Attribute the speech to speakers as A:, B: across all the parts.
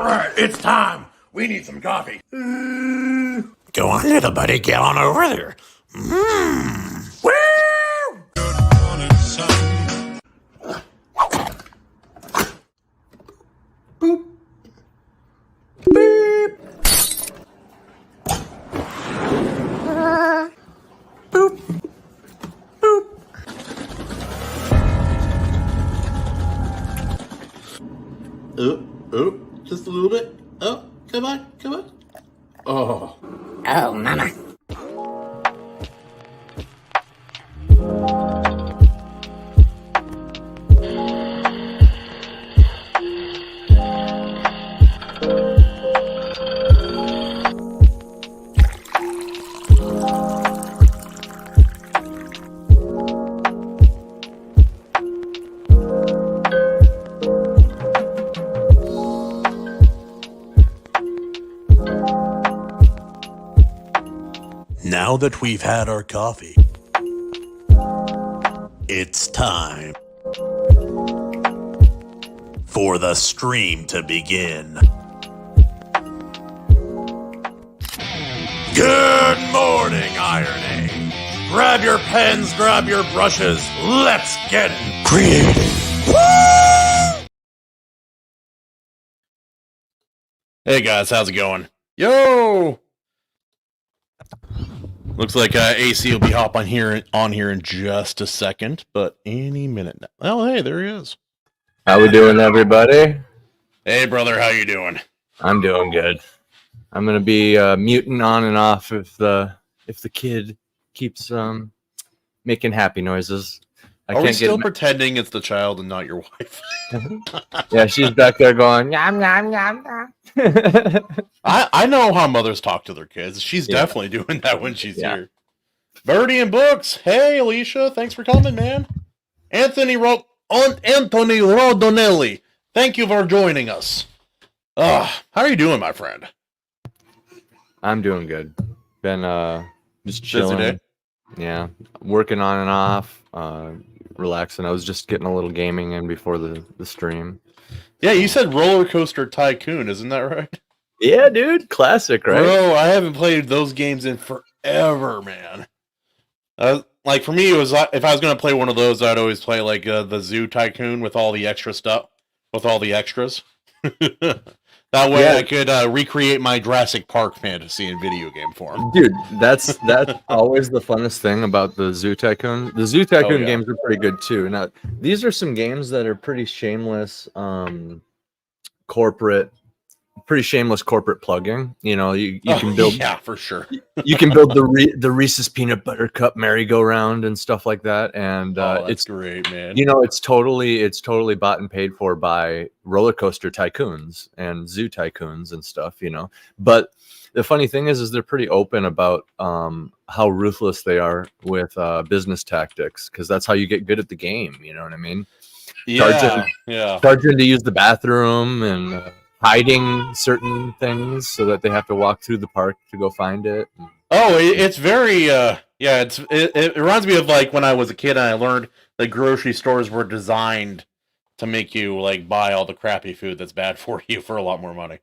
A: right, it's time. We need some coffee.
B: Go on, little buddy, get on over there.
A: Woo! Boop. Beep. Boop. Boop. Just a little bit. Oh, come on, come on. Oh.
C: Oh, mama.
B: Now that we've had our coffee, it's time for the stream to begin. Good morning, Iron A. Grab your pens, grab your brushes, let's get creative. Woo!
D: Hey guys, how's it going? Yo! Looks like AC will be on here in just a second, but any minute now. Oh, hey, there he is.
E: How we doing, everybody?
D: Hey, brother, how you doing?
E: I'm doing good. I'm gonna be muting on and off if the kid keeps making happy noises.
D: Are we still pretending it's the child and not your wife?
E: Yeah, she's back there going yum yum yum yum.
D: I know how mothers talk to their kids. She's definitely doing that when she's here. Birdie and Books. Hey, Alicia. Thanks for coming, man. Anthony Rodonelli. Thank you for joining us. How are you doing, my friend?
E: I'm doing good. Been just chilling.
D: Busy day?
E: Yeah, working on and off, relaxing. I was just getting a little gaming in before the stream.
D: Yeah, you said Roller Coaster Tycoon, isn't that right?
E: Yeah, dude, classic, right?
D: Bro, I haven't played those games in forever, man. Like for me, it was if I was gonna play one of those, I'd always play like the Zoo Tycoon with all the extra stuff, with all the extras. That way, I could recreate my Jurassic Park fantasy in video game form.
E: Dude, that's always the funnest thing about the Zoo Tycoon. The Zoo Tycoon games are pretty good too. Now, these are some games that are pretty shameless corporate plugging. You know, you can build
D: for sure.
E: You can build the Reese's Peanut Butter Cup merry-go-round and stuff like that, and it's
D: great, man.
E: You know, it's totally bought and paid for by roller coaster tycoons and zoo tycoons and stuff. You know, but the funny thing is they're pretty open about how ruthless they are with business tactics, because that's how you get good at the game. You know what I mean? Charging to use the bathroom and hiding certain things so that they have to walk through the park to go find it.
D: Oh, it's very it reminds me of like when I was a kid and I learned that grocery stores were designed to make you like buy all the crappy food that's bad for you for a lot more money.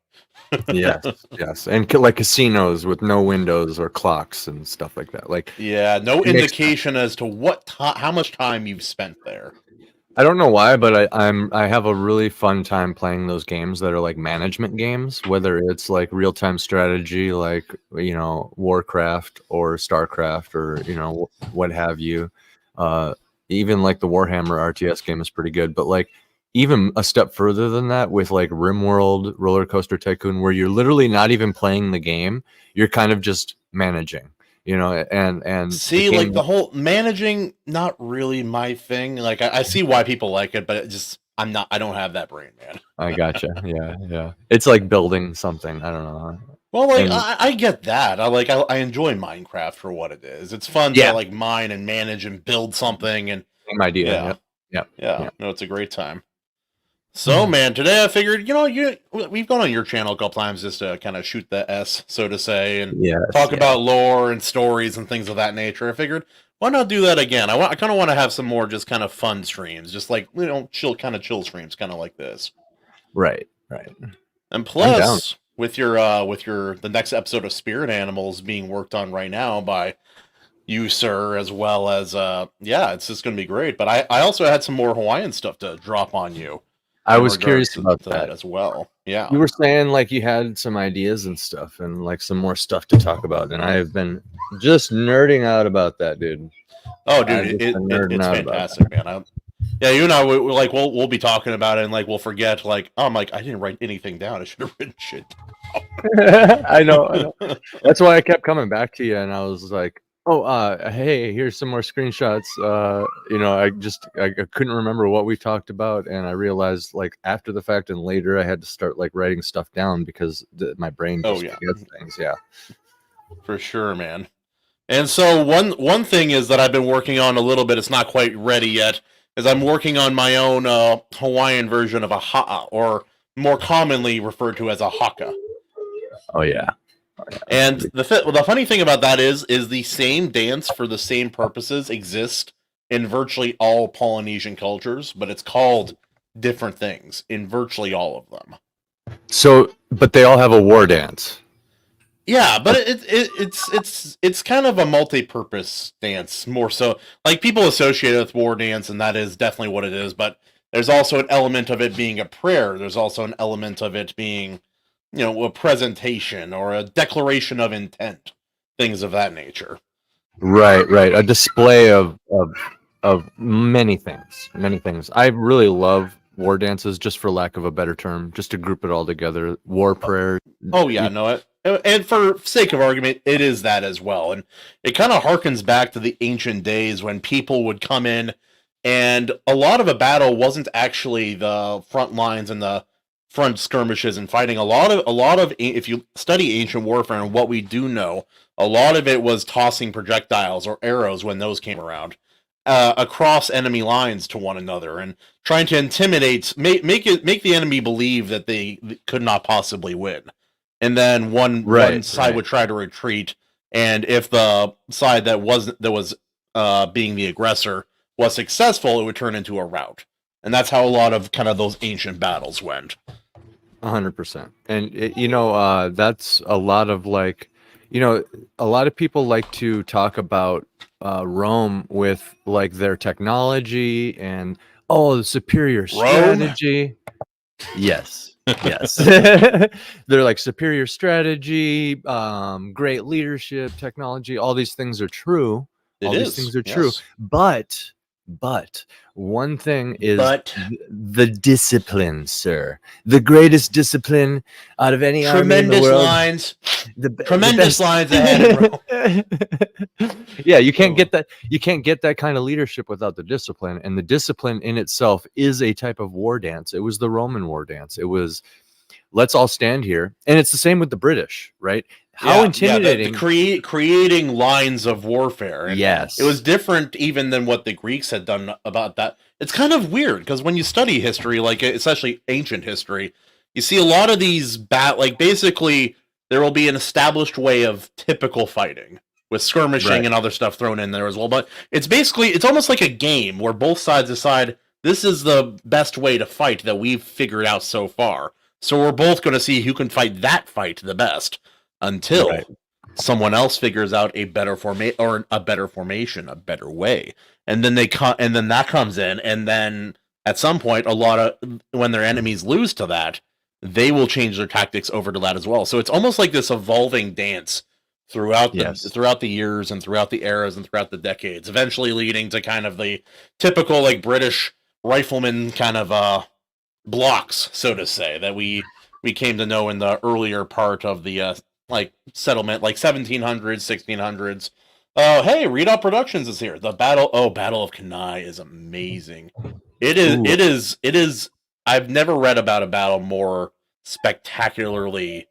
E: yes, and like casinos with no windows or clocks and stuff like that. Like
D: no indication as to how much time you've spent there.
E: I don't know why, but I have a really fun time playing those games that are like management games, whether it's like real-time strategy, like, you know, Warcraft or StarCraft or, you know, what have you. Even like the Warhammer RTS game is pretty good, but like even a step further than that with like RimWorld Roller Coaster Tycoon, where you're literally not even playing the game, you're kind of just managing. You know, and
D: see, like the whole managing, not really my thing. Like I see why people like it, but it just I don't have that brain, man.
E: I gotcha. Yeah. It's like building something. I don't know.
D: Well, like I get that. I enjoy Minecraft for what it is. It's fun to like mine and manage and build something. And
E: same idea. Yeah.
D: No, it's a great time. So, man, today I figured, you know, we've gone on your channel a couple times just to kind of shoot the S, so to say, and talk about lore and stories and things of that nature. I figured, why not do that again? I kind of want to have some more just kind of fun streams, just like, you know, chill streams, kind of like this.
E: Right.
D: And
E: I'm down.
D: plus, with your the next episode of Spirit Animals being worked on right now by you, sir, as well as it's just gonna be great. But I also had some more Hawaiian stuff to drop on you
E: I
D: in
E: was
D: regards
E: curious
D: to
E: about
D: that
E: that.
D: as well. Yeah.
E: You were saying like you had some ideas and stuff, and like some more stuff to talk about, and I have been just nerding out about that, dude.
D: Oh,
E: I've
D: dude,
E: just been nerding
D: it's
E: out about
D: fantastic, man. Yeah, you and I, we like we'll be talking about it, and like we'll forget. Like, oh, I'm like, I didn't write anything down. I should have written shit.
E: that. I know. That's why I kept coming back to you, and I was like, "Oh, hey, here's some more screenshots." I couldn't remember what we talked about, and I realized like after the fact and later, I had to start like writing stuff down because my brain
D: Oh
E: just
D: yeah,
E: forgets things. Yeah.
D: for sure, man. And so one thing is that I've been working on a little bit. It's not quite ready yet. Is I'm working on my own Hawaiian version of a ha'a, or more commonly referred to as a haka.
E: Oh yeah.
D: And the funny thing about that is the same dance for the same purposes exist in virtually all Polynesian cultures, but it's called different things in virtually all of them.
E: So, but they all have a war dance.
D: Yeah, but it's kind of a multi-purpose dance, more so. Like, people associate it with war dance, and that is definitely what it is. But there's also an element of it being a prayer. There's also an element of it being, a presentation or a declaration of intent, things of that nature.
E: Right. A display of many things. Many things. I really love war dances, just for lack of a better term, just to group it all together. War prayer.
D: Oh yeah, no, and for sake of argument, it is that as well, and it kind of harkens back to the ancient days when people would come in, and a lot of a battle wasn't actually the front lines and the front skirmishes and fighting. A lot of if you study ancient warfare and what we do know, a lot of it was tossing projectiles or arrows when those came around across enemy lines to one another and trying to intimidate, make the enemy believe that they could not possibly win. And then one side would try to retreat, and if the side that was being the aggressor was successful, it would turn into a rout. And that's how a lot of kind of those ancient battles went.
E: 100%. And that's a lot of like, a lot of people like to talk about Rome with like their technology and the superior strategy. Yes. They're like superior strategy, great leadership, technology. All these things are true. These things are true. But one thing is the discipline, sir. The greatest discipline out of any army in the world.
D: Tremendous lines ahead.
E: Yeah, you can't get that. You can't get that kind of leadership without the discipline, and the discipline in itself is a type of war dance. It was the Roman war dance. It was, let's all stand here, and it's the same with the British, right? How intimidating!
D: Creating lines of warfare. And
E: yes,
D: it was different even than what the Greeks had done about that. It's kind of weird because when you study history, like especially ancient history, you see a lot of these basically there will be an established way of typical fighting with skirmishing and other stuff thrown in there as well. But it's almost like a game where both sides decide this is the best way to fight that we've figured out so far. So we're both going to see who can fight that fight the best. Until someone else figures out a better formation, a better way, and then that comes in, and then at some point, when their enemies lose to that, they will change their tactics over to that as well. So it's almost like this evolving dance throughout the years and throughout the eras and throughout the decades, eventually leading to kind of the typical like British rifleman kind of blocks, so to say, that we came to know in the earlier part of the settlement, like 1700s, 1600s. Hey, Redoubt Productions is here. The Battle of Kenai is amazing. It is. I've never read about a battle more spectacularly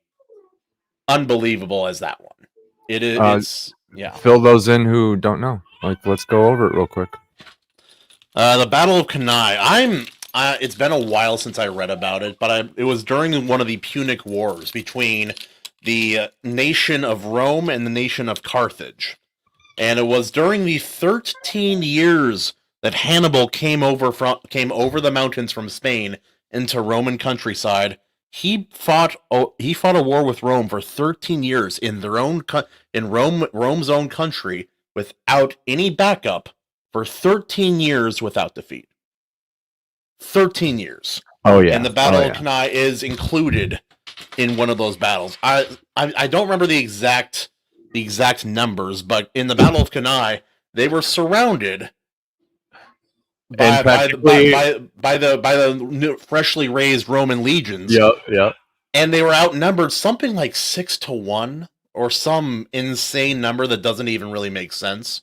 D: unbelievable as that one. It's
E: Fill those in who don't know. Like, let's go over it real quick.
D: The Battle of Kenai. It's been a while since I read about it, but it was during one of the Punic Wars between the nation of Rome and the nation of Carthage. And it was during the 13 years that Hannibal came over the mountains from Spain into Roman countryside, he fought a war with Rome for 13 years in their own in Rome's own country without any backup for 13 years without defeat. 13 years.
E: Oh yeah.
D: And the Battle of Cannae is included in one of those battles. I don't remember the exact numbers, but in the Battle of Cannae, they were surrounded by the freshly raised Roman legions.
E: Yep.
D: And they were outnumbered something like 6-1 or some insane number that doesn't even really make sense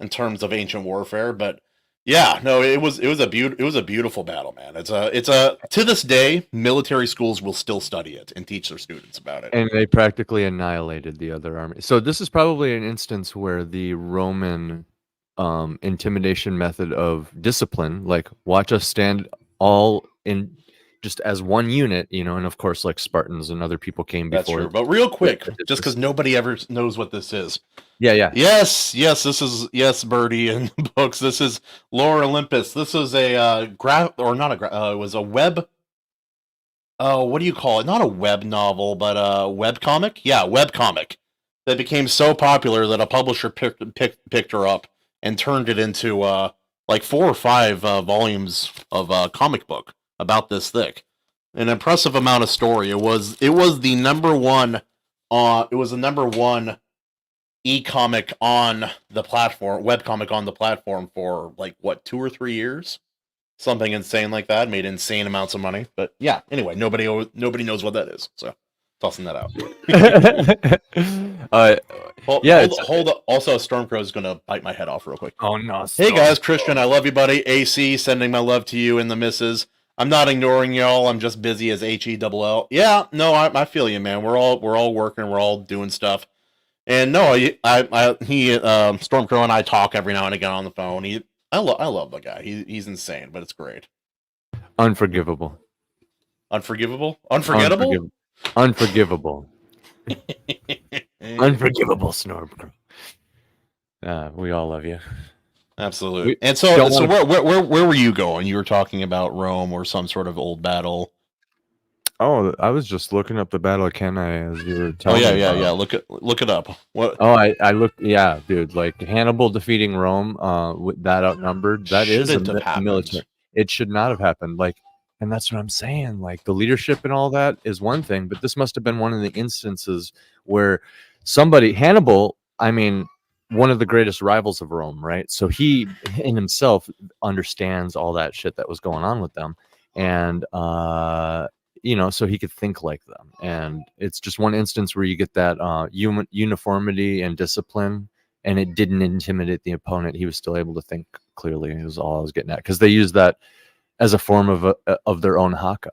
D: in terms of ancient warfare. But yeah, no, it was a beautiful battle, man. It's a to this day, military schools will still study it and teach their students about it.
E: And they practically annihilated the other army. So this is probably an instance where the Roman intimidation method of discipline, like watch us stand all in just as one unit, you know, and of course like Spartans and other people came before.
D: That's true. But real quick, just because nobody ever knows what this is.
E: Yeah.
D: Yes, this is Birdie in the books. This is Lore Olympus. This is a it was a web. Oh, what do you call it? Not a web novel, but a web comic. Yeah, web comic that became so popular that a publisher picked her up and turned it into like 4 or 5 volumes of a comic book about this thick. An impressive amount of story. It was the number one. It was the number one e-comic on the platform, webcomic on the platform for like what 2 or 3 years, something insane like that. Made insane amounts of money. But yeah, anyway, nobody knows what that is. So tossing that out. Hold up. Also, Stormcrow is gonna bite my head off real quick.
E: Oh no!
D: Hey guys, Christian, I love you, buddy. AC, sending my love to you and the missus. I'm not ignoring y'all. I'm just busy as HELL. Yeah, no, I feel you, man. We're all working. We're all doing stuff. And no, Stormcrow and I talk every now and again on the phone. I love the guy. He's insane, but it's great.
E: Unforgivable.
D: Unforgivable? Unforgettable?
E: Unforgivable. Unforgivable, Stormcrow. We all love you.
D: Absolutely. And so where were you going? You were talking about Rome or some sort of old battle.
E: Oh, I was just looking up the Battle of Cannae as you were telling me.
D: Yeah. Look it up. What?
E: Oh, I looked. Yeah, dude. Like Hannibal defeating Rome, with that outnumbered. That is a military. It should not have happened. Like, and that's what I'm saying. Like the leadership and all that is one thing, but this must have been one of the instances where Hannibal. I mean, one of the greatest rivals of Rome, right? So he in himself understands all that shit that was going on with them, and you know, so he could think like them. And it's just one instance where you get that uniformity and discipline, and it didn't intimidate the opponent. He was still able to think clearly. It was all I was getting at, because they used that as a form of their own haka.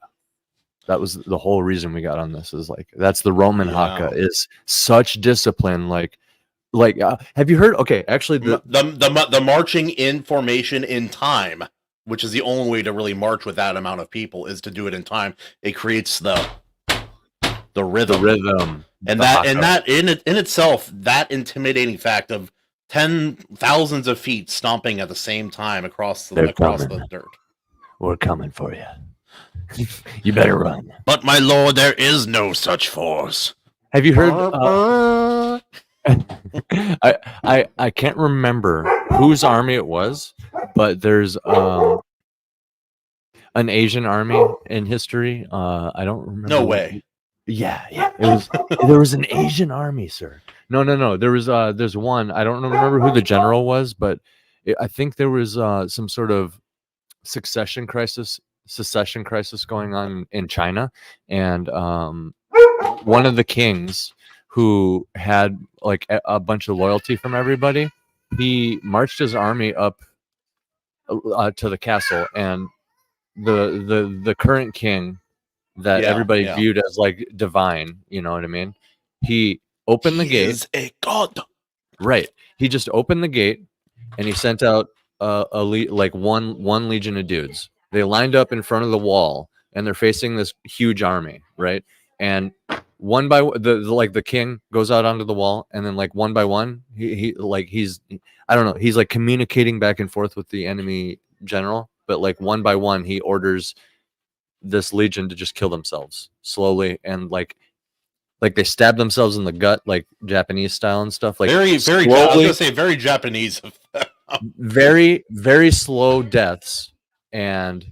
E: That was the whole reason we got on this. Is like that's the Roman haka, is such discipline. Like have you heard? Okay, actually,
D: the marching in formation in time, which is the only way to really march with that amount of people, is to do it in time. It creates the rhythm, and that in itself, that intimidating fact of 10,000s of feet stomping at the same time across the dirt.
E: We're coming for you. You better run.
D: But my lord, there is no such force.
E: Have you heard? I can't remember whose army it was, but there's an Asian army in history. I don't remember.
D: No way.
E: Yeah. There was an Asian army, sir. No. There's one. I don't remember who the general was, but I think there was some sort of secession crisis going on in China, and one of the kings who had like a bunch of loyalty from everybody, he marched his army up to the castle, and the current king that everybody viewed as like divine, you know what I mean? He opened the gate.
D: Is a god.
E: Right. He just opened the gate, and he sent out one legion of dudes. They lined up in front of the wall, and they're facing this huge army, right? And one by the king goes out onto the wall, and then like one by one, he's I don't know, he's like communicating back and forth with the enemy general, but like one by one, he orders this legion to just kill themselves slowly, and like they stab themselves in the gut, like Japanese style and stuff. Like
D: very, very. I was
E: slowly,
D: gonna say very Japanese.
E: very, very slow deaths, and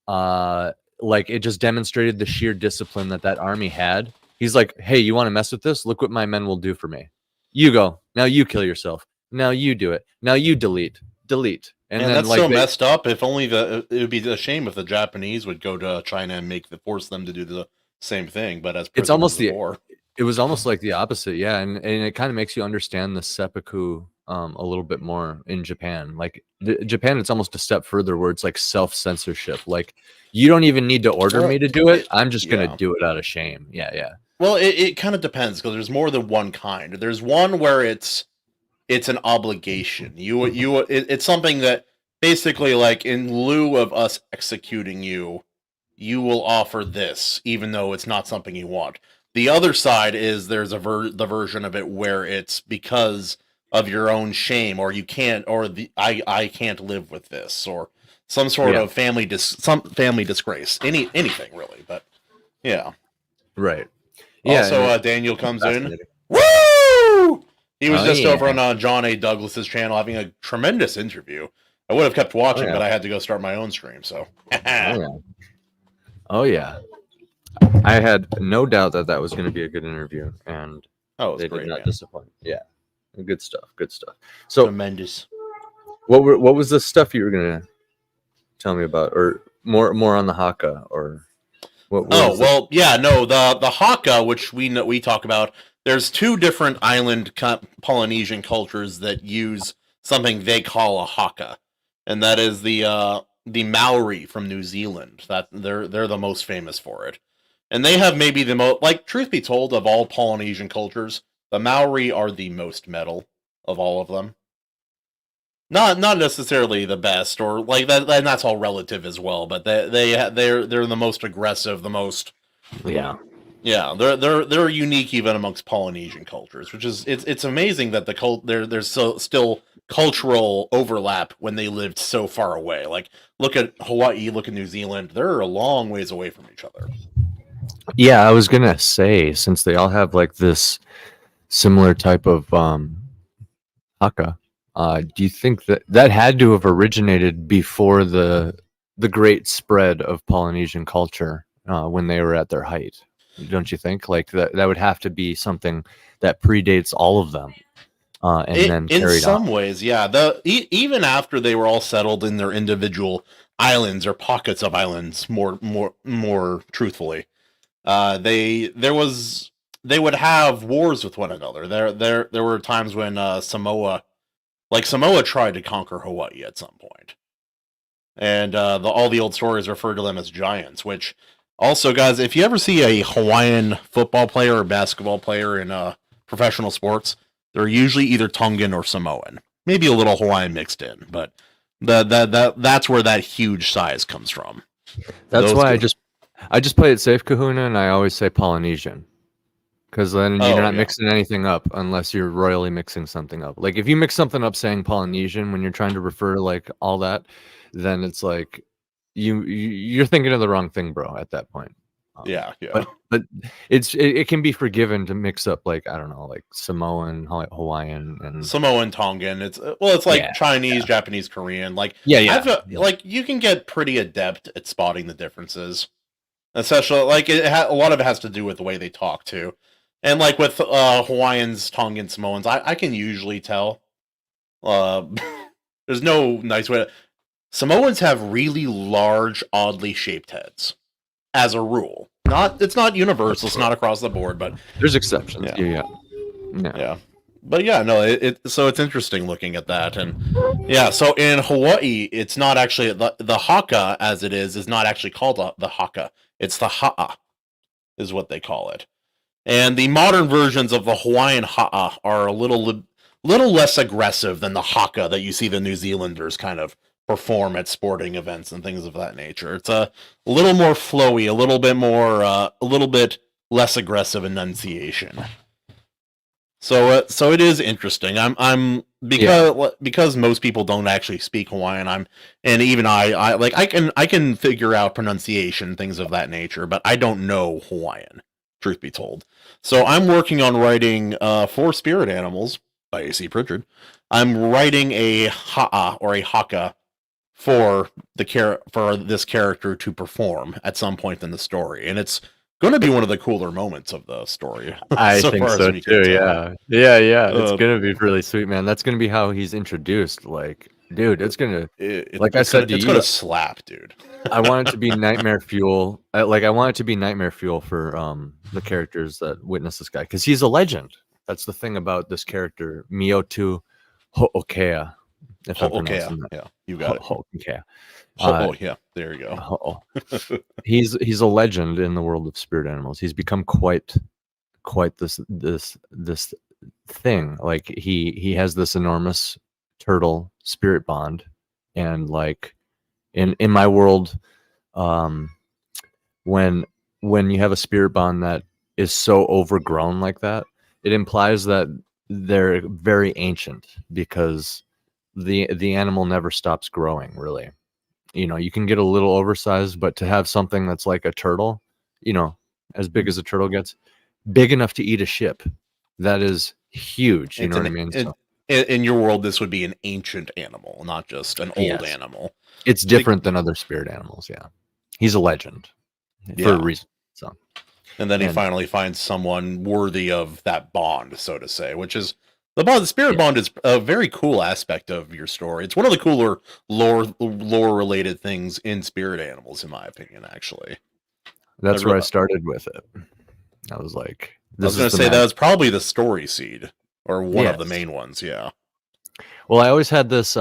E: like it just demonstrated the sheer discipline that army had. He's like, hey, you want to mess with this? Look what my men will do for me. You go now, you kill yourself. Now you do it. Now you delete,
D: And
E: then
D: that's
E: like
D: so messed up. If only it would be a shame if the Japanese would go to China and force them to do the same thing. But as
E: it's almost
D: prisoners of war.
E: It was almost like the opposite, yeah, and it kind of makes you understand the seppuku a little bit more in Japan. Like Japan, it's almost a step further, where it's like self-censorship. Like you don't even need to order me to do it. I'm just gonna do it out of shame. Yeah.
D: Well, it kind of depends, because there's more than one kind. There's one where it's an obligation. It's something that basically, like, in lieu of us executing you, you will offer this, even though it's not something you want. The other side is there's the version of it where it's because of your own shame, or you can't, or I can't live with this, or some sort of family disgrace. Anything really, but yeah.
E: Right.
D: Yeah. Also, Daniel comes in. Woo! He was just over on John A. Douglas's channel having a tremendous interview. I would have kept watching, but I had to go start my own stream. So.
E: Oh yeah. I had no doubt that was going to be a good interview, and they did not disappoint. Yeah, good stuff. So
D: tremendous.
E: What was the stuff you were going to tell me about, or more on the Haka, or what?
D: The Haka, which we talk about. There's two different island Polynesian cultures that use something they call a Haka, and that is the Maori from New Zealand. That they're the most famous for it. And they have maybe the most, like, truth be told, of all Polynesian cultures, the Maori are the most metal of all of them. Not necessarily the best, or like that. And that's all relative as well. But they're the most aggressive, the most.
E: Yeah.
D: They're unique even amongst Polynesian cultures, which is it's amazing that there's still cultural overlap when they lived so far away. Like, look at Hawaii, look at New Zealand. They're a long ways away from each other.
E: Yeah, I was gonna say, since they all have like this similar type of haka, do you think that had to have originated before the great spread of Polynesian culture when they were at their height? Don't you think? Like that would have to be something that predates all of them, then carried on.
D: In some ways, yeah. Even after they were all settled in their individual islands or pockets of islands, more truthfully. They would have wars with one another. There were times when Samoa tried to conquer Hawaii at some point, and all the old stories refer to them as giants. Which also, guys, if you ever see a Hawaiian football player or basketball player in professional sports, they're usually either Tongan or Samoan, maybe a little Hawaiian mixed in, but that's where that huge size comes from.
E: That's why I just play it safe, Kahuna, and I always say Polynesian, because then you're not mixing anything up unless you're royally mixing something up. Like if you mix something up saying Polynesian when you're trying to refer to like all that, then it's like you're thinking of the wrong thing, bro. At that point, But it can be forgiven to mix up like, I don't know, like Samoan, Hawaiian, and
D: Samoan, Tongan. It's like Chinese, Japanese, Korean. Like like you can get pretty adept at spotting the differences. Especially, like, a lot of it has to do with the way they talk, too. And, like, with Hawaiians, Tongans, Samoans, I can usually tell. There's no nice way to... Samoans have really large, oddly shaped heads, as a rule. It's not universal, it's not across the board, but...
E: There's exceptions, yeah.
D: But yeah, no, so it's interesting looking at that, and yeah, so in Hawaii, it's not actually, the Haka, as it is not actually called the Haka. It's the Ha'a, is what they call it. And the modern versions of the Hawaiian Ha'a are a little less aggressive than the Haka that you see the New Zealanders kind of perform at sporting events and things of that nature. It's a little more flowy, a little bit less aggressive enunciation. So it is interesting. I'm because most people don't actually speak Hawaiian. And even I like I can figure out pronunciation, things of that nature, but I don't know Hawaiian, truth be told. So I'm working on writing for Spirit Animals by A.C. Prichard. I'm writing a ha'a or a haka for for this character to perform at some point in the story, and it's going to be one of the cooler moments of the story.
E: I
D: so
E: think
D: far as
E: so
D: we can
E: too.
D: tell.
E: Yeah. It's
D: Uh,
E: gonna be really sweet, man. That's gonna be how he's introduced. Like, dude, it's gonna. Like I said to
D: it's
E: you,
D: gonna slap, dude.
E: I want it to be nightmare fuel. I want it to be nightmare fuel for the characters that witness this guy, because he's a legend. That's the thing about this character, Miyotu Ho'okea. If I'm
D: Okay,
E: pronouncing that,
D: yeah, you got it.
E: Ho'okea.
D: Yeah, there you go.
E: He's a legend in the world of spirit animals. He's become quite this thing. Like he has this enormous turtle spirit bond, and like in my world, when you have a spirit bond that is so overgrown like that, it implies that they're very ancient, because the animal never stops growing, really. You can get a little oversized, but to have something that's like a turtle, as big as a turtle gets, big enough to eat a ship, that is huge. You know what I mean? So,
D: In your world, this would be an ancient animal, not just an old animal.
E: it's different than other spirit animals. Yeah, he's a legend for a reason. So,
D: and then he finally finds someone worthy of that bond, so to say, which is the spirit bond is a very cool aspect of your story. It's one of the cooler lore related things in spirit animals, in my opinion. Actually,
E: that's where I started with it. I was like,
D: I was going to say that was probably the story seed, or one of the main ones. Yeah.
E: Well, I always had this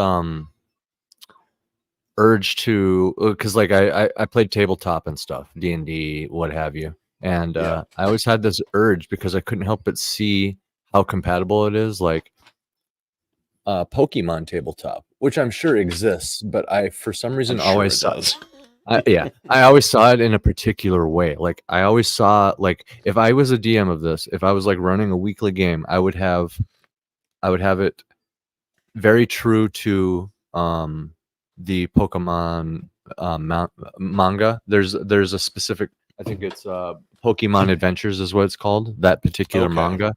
E: urge to, because like I played tabletop and stuff, D&D, what have you, and I always had this urge, because I couldn't help but see how compatible it is, like Pokemon tabletop, which I'm sure exists, but I for some reason always saw it. I always saw it in a particular way. Like I always saw, like, if I was a DM of this, if I was like running a weekly game, I would have it very true to the Pokemon manga. There's a specific, I think it's Pokemon Adventures is what it's called, that particular manga.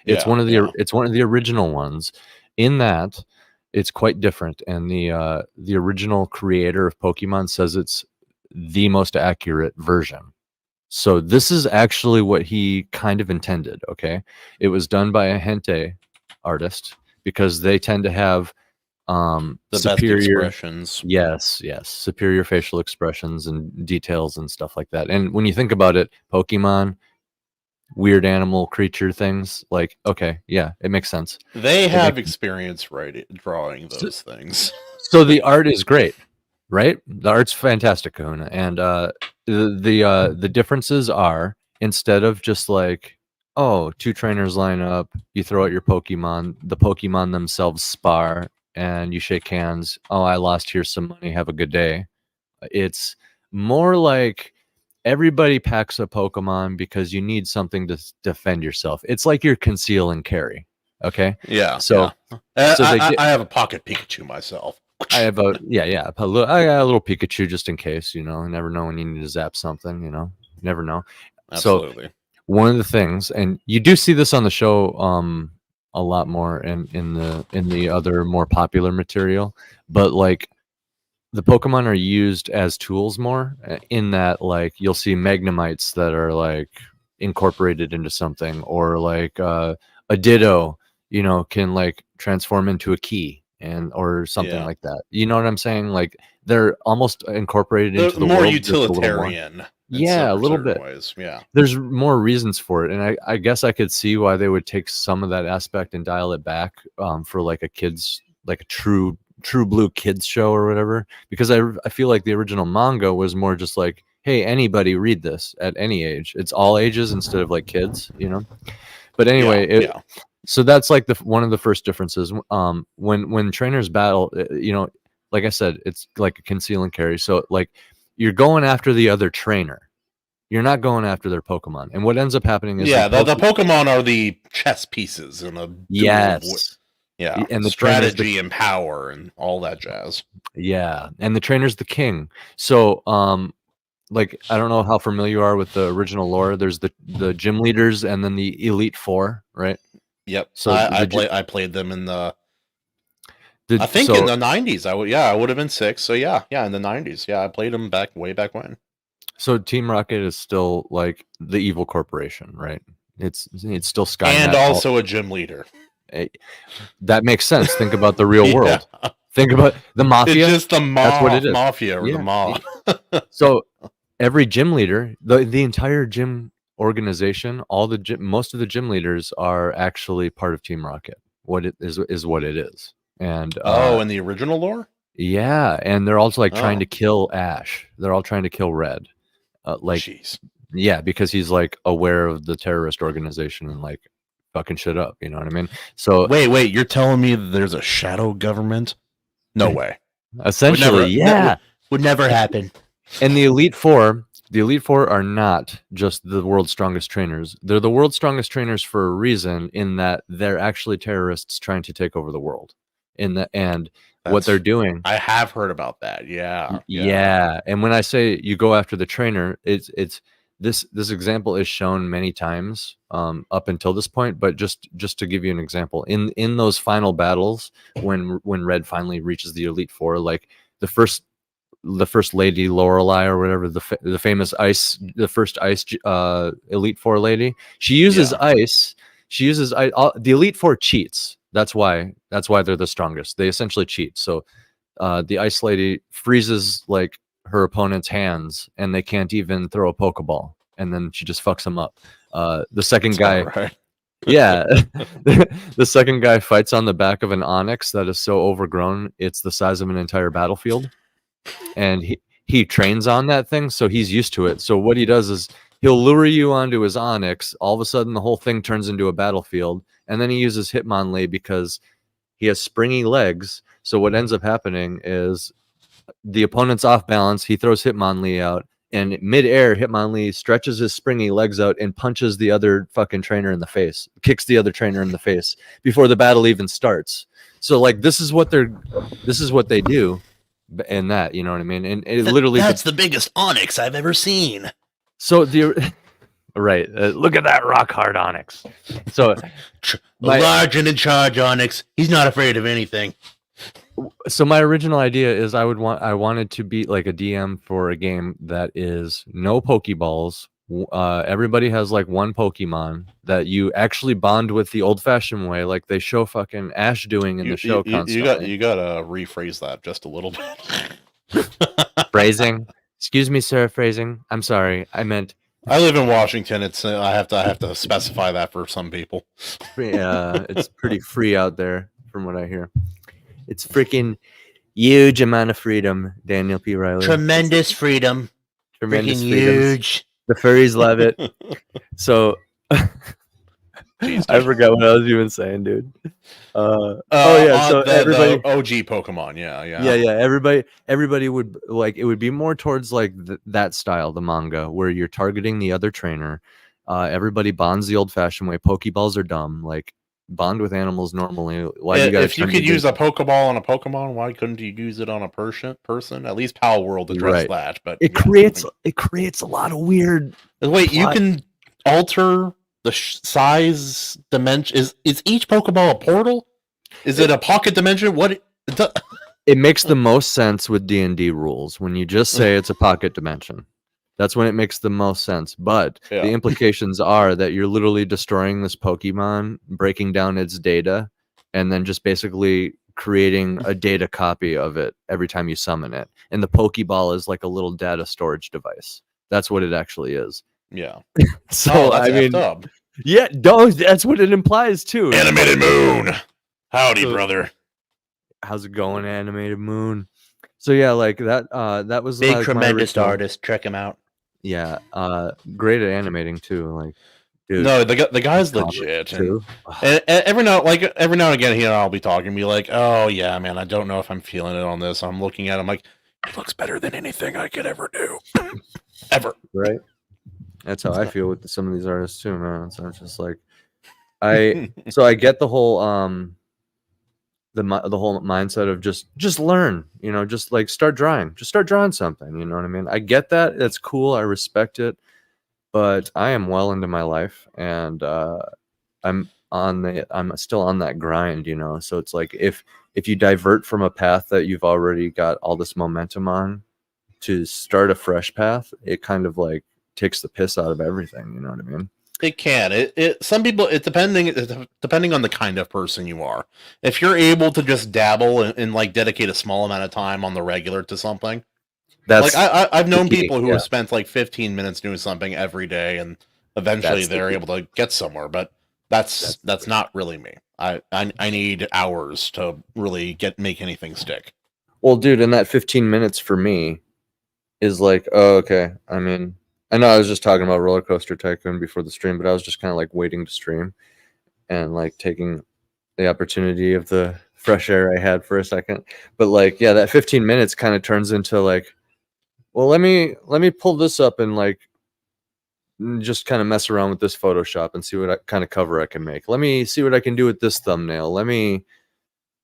E: It's one of the original ones. In that, it's quite different, and the original creator of Pokemon says it's the most accurate version. So this is actually what he kind of intended. Okay, it was done by a hentai artist, because they tend to have
D: the
E: superior
D: best expressions.
E: Yes, superior facial expressions and details and stuff like that. And when you think about it, Pokemon, weird animal creature things, like, okay, yeah, it makes sense.
D: They have experience drawing those things.
E: So the art is great, right? The art's fantastic, Kahuna. And the differences are, instead of just like, oh, two trainers line up, you throw out your Pokemon, the Pokemon themselves spar, and you shake hands. Oh, I lost, here's some money, have a good day. It's more like everybody packs a Pokemon because you need something to defend yourself. It's like your conceal and carry. Okay.
D: Yeah.
E: So,
D: I have a pocket Pikachu myself.
E: I have I got a little Pikachu just in case. You never know when you need to zap something. You never know.
D: Absolutely.
E: So one of the things, and you do see this on the show a lot more in the other more popular material, but like, the Pokemon are used as tools more, in that, like, you'll see Magnemites that are like incorporated into something, or like a Ditto, can like transform into a key or something like that. You know what I'm saying? Like, they're almost incorporated into the
D: more
E: world,
D: utilitarian.
E: A little bit.
D: Ways. Yeah.
E: There's more reasons for it, and I guess I could see why they would take some of that aspect and dial it back for like a true blue kids show or whatever, because I feel like the original manga was more just like, hey, anybody read this at any age. It's all ages instead of like kids, But anyway, so that's like one of the first differences. When trainers battle, like I said, it's like a conceal and carry. So like, you're going after the other trainer, You're not going after their Pokemon. And what ends up happening is
D: the Pokemon are the chess pieces in a duel.
E: yes.
D: Yeah,
E: And the
D: strategy and power and all that jazz.
E: Yeah, and the trainer's the king. So, like, I don't know how familiar you are with the original lore. There's the gym leaders and then the Elite Four, right?
D: Yep.
E: So
D: I played them in the. I think in the 90s. I would have been 6. So yeah, in the 90s. Yeah, I played them way back when.
E: So Team Rocket is still like the evil corporation, right? It's still Skynet,
D: and also a gym leader.
E: That makes sense. Think about the real world. Think about the mafia.
D: It's just the
E: That's what it is.
D: Mafia or the mob.
E: So every gym leader, the entire gym organization, most of the gym leaders are actually part of Team Rocket. What it is what it is. And
D: in the original lore?
E: Yeah, and they're also like trying to kill Ash. They're all trying to kill Red.
D: Jeez.
E: Yeah, because he's like aware of the terrorist organization and like fucking shit up, you know what I mean? So
D: wait, you're telling me there's a shadow government? No way.
E: Essentially,
A: would never happen.
E: And the Elite Four are not just the world's strongest trainers. They're the world's strongest trainers for a reason, in that they're actually terrorists trying to take over the world. What they're doing,
D: I have heard about that. Yeah.
E: And when I say you go after the trainer, it's this example is shown many times up until this point, but just to give you an example, in those final battles, when Red finally reaches the Elite Four, like the first lady Lorelei or whatever, the famous first ice Elite Four lady, she uses ice. The Elite Four cheats. That's why they're the strongest. They essentially cheat. So the ice lady freezes like her opponent's hands, and they can't even throw a Pokeball, and then she just fucks them up. The second guy,
D: right.
E: Yeah, the second guy fights on the back of an Onix that is so overgrown it's the size of an entire battlefield, and he trains on that thing, so he's used to it. So what he does is he'll lure you onto his Onix. All of a sudden, the whole thing turns into a battlefield, and then he uses Hitmonlee because he has springy legs. So what ends up happening is the opponent's off balance. He throws Hitmonlee out, and mid-air, Hitmonlee stretches his springy legs out and punches the other fucking trainer in the face, kicks the other trainer in the face before the battle even starts. So like this is what they do, and that, you know what I mean? And it literally
A: that's the biggest Onix I've ever seen.
E: So right, look at that rock hard Onix. So
A: large and in charge Onix. He's not afraid of anything.
E: So my original idea is I wanted to be like a DM for a game that is no Pokeballs. Everybody has like one Pokemon that you actually bond with the old-fashioned way, like they show fucking Ash doing in the show constantly.
D: You gotta rephrase that just a little bit.
E: Phrasing. Excuse me, sir. Phrasing. I'm sorry. I meant.
D: I live in Washington. I have to specify that for some people.
E: It's pretty free out there, from what I hear. It's freaking huge amount of freedom, Daniel P. Riley.
A: Tremendous freedom.
E: Tremendous
A: freaking
E: freedoms.
A: huge.
E: The furries love it. So I forgot what I was even saying, dude. So everybody,
D: the OG Pokemon,
E: yeah. Everybody would like, it would be more towards like that style, the manga, where you're targeting the other trainer. Everybody bonds the old-fashioned way. Pokeballs are dumb. Like, bond with animals normally.
D: If you could use a Pokeball on a Pokemon, why couldn't you use it on a person? At least Power World addressed that, but
E: it creates a lot of weird.
D: Wait, you can alter the size dimension. Is each Pokeball a portal? Is it a pocket dimension? What?
E: It makes the most sense with D&D rules when you just say it's a pocket dimension. That's when it makes the most sense. But the implications are that you're literally destroying this Pokemon, breaking down its data, and then just basically creating a data copy of it every time you summon it. And the Pokeball is like a little data storage device. That's what it actually is.
D: Yeah.
E: So
D: that's
E: I mean,
D: up.
E: Yeah, that's what it implies too.
D: Animated Moon. Howdy, brother.
E: How's it going, Animated Moon? So yeah, like that. That was
A: big, tremendous artist. Check him out.
E: Yeah, great at animating too. Like, dude,
D: no, the guy's legit. Too. And every now and again, I'll be talking, be like, "Oh yeah, man, I don't know if I'm feeling it on this." I'm looking at him like, "It looks better than anything I could ever do, ever."
E: Right. That's how I feel with some of these artists too, man. So I'm just like, I get the whole the whole mindset of just learn, just like start drawing something, you know what I mean? I get that. That's cool. I respect it, but I am well into my life, and I'm still on that grind, so it's like if you divert from a path that you've already got all this momentum on to start a fresh path, it kind of like takes the piss out of everything, you know what I mean?
D: It can. Some people, depending on the kind of person you are. If you're able to just dabble and like dedicate a small amount of time on the regular to something,
E: That's
D: like I've known
E: the key,
D: people who
E: yeah.
D: have spent like 15 minutes doing something every day, and eventually
E: That's the
D: they're
E: key.
D: able to get somewhere. But that's not really me. I need hours to really make anything stick.
E: Well, dude, and that 15 minutes for me is like, oh, okay. I mean, I know I was just talking about Roller Coaster Tycoon before the stream, but I was just kind of like waiting to stream and like taking the opportunity of the fresh air I had for a second. But like, yeah, that 15 minutes kind of turns into like, well, let me pull this up and like just kind of mess around with this Photoshop and see what kind of cover I can make. Let me see what I can do with this thumbnail. Let me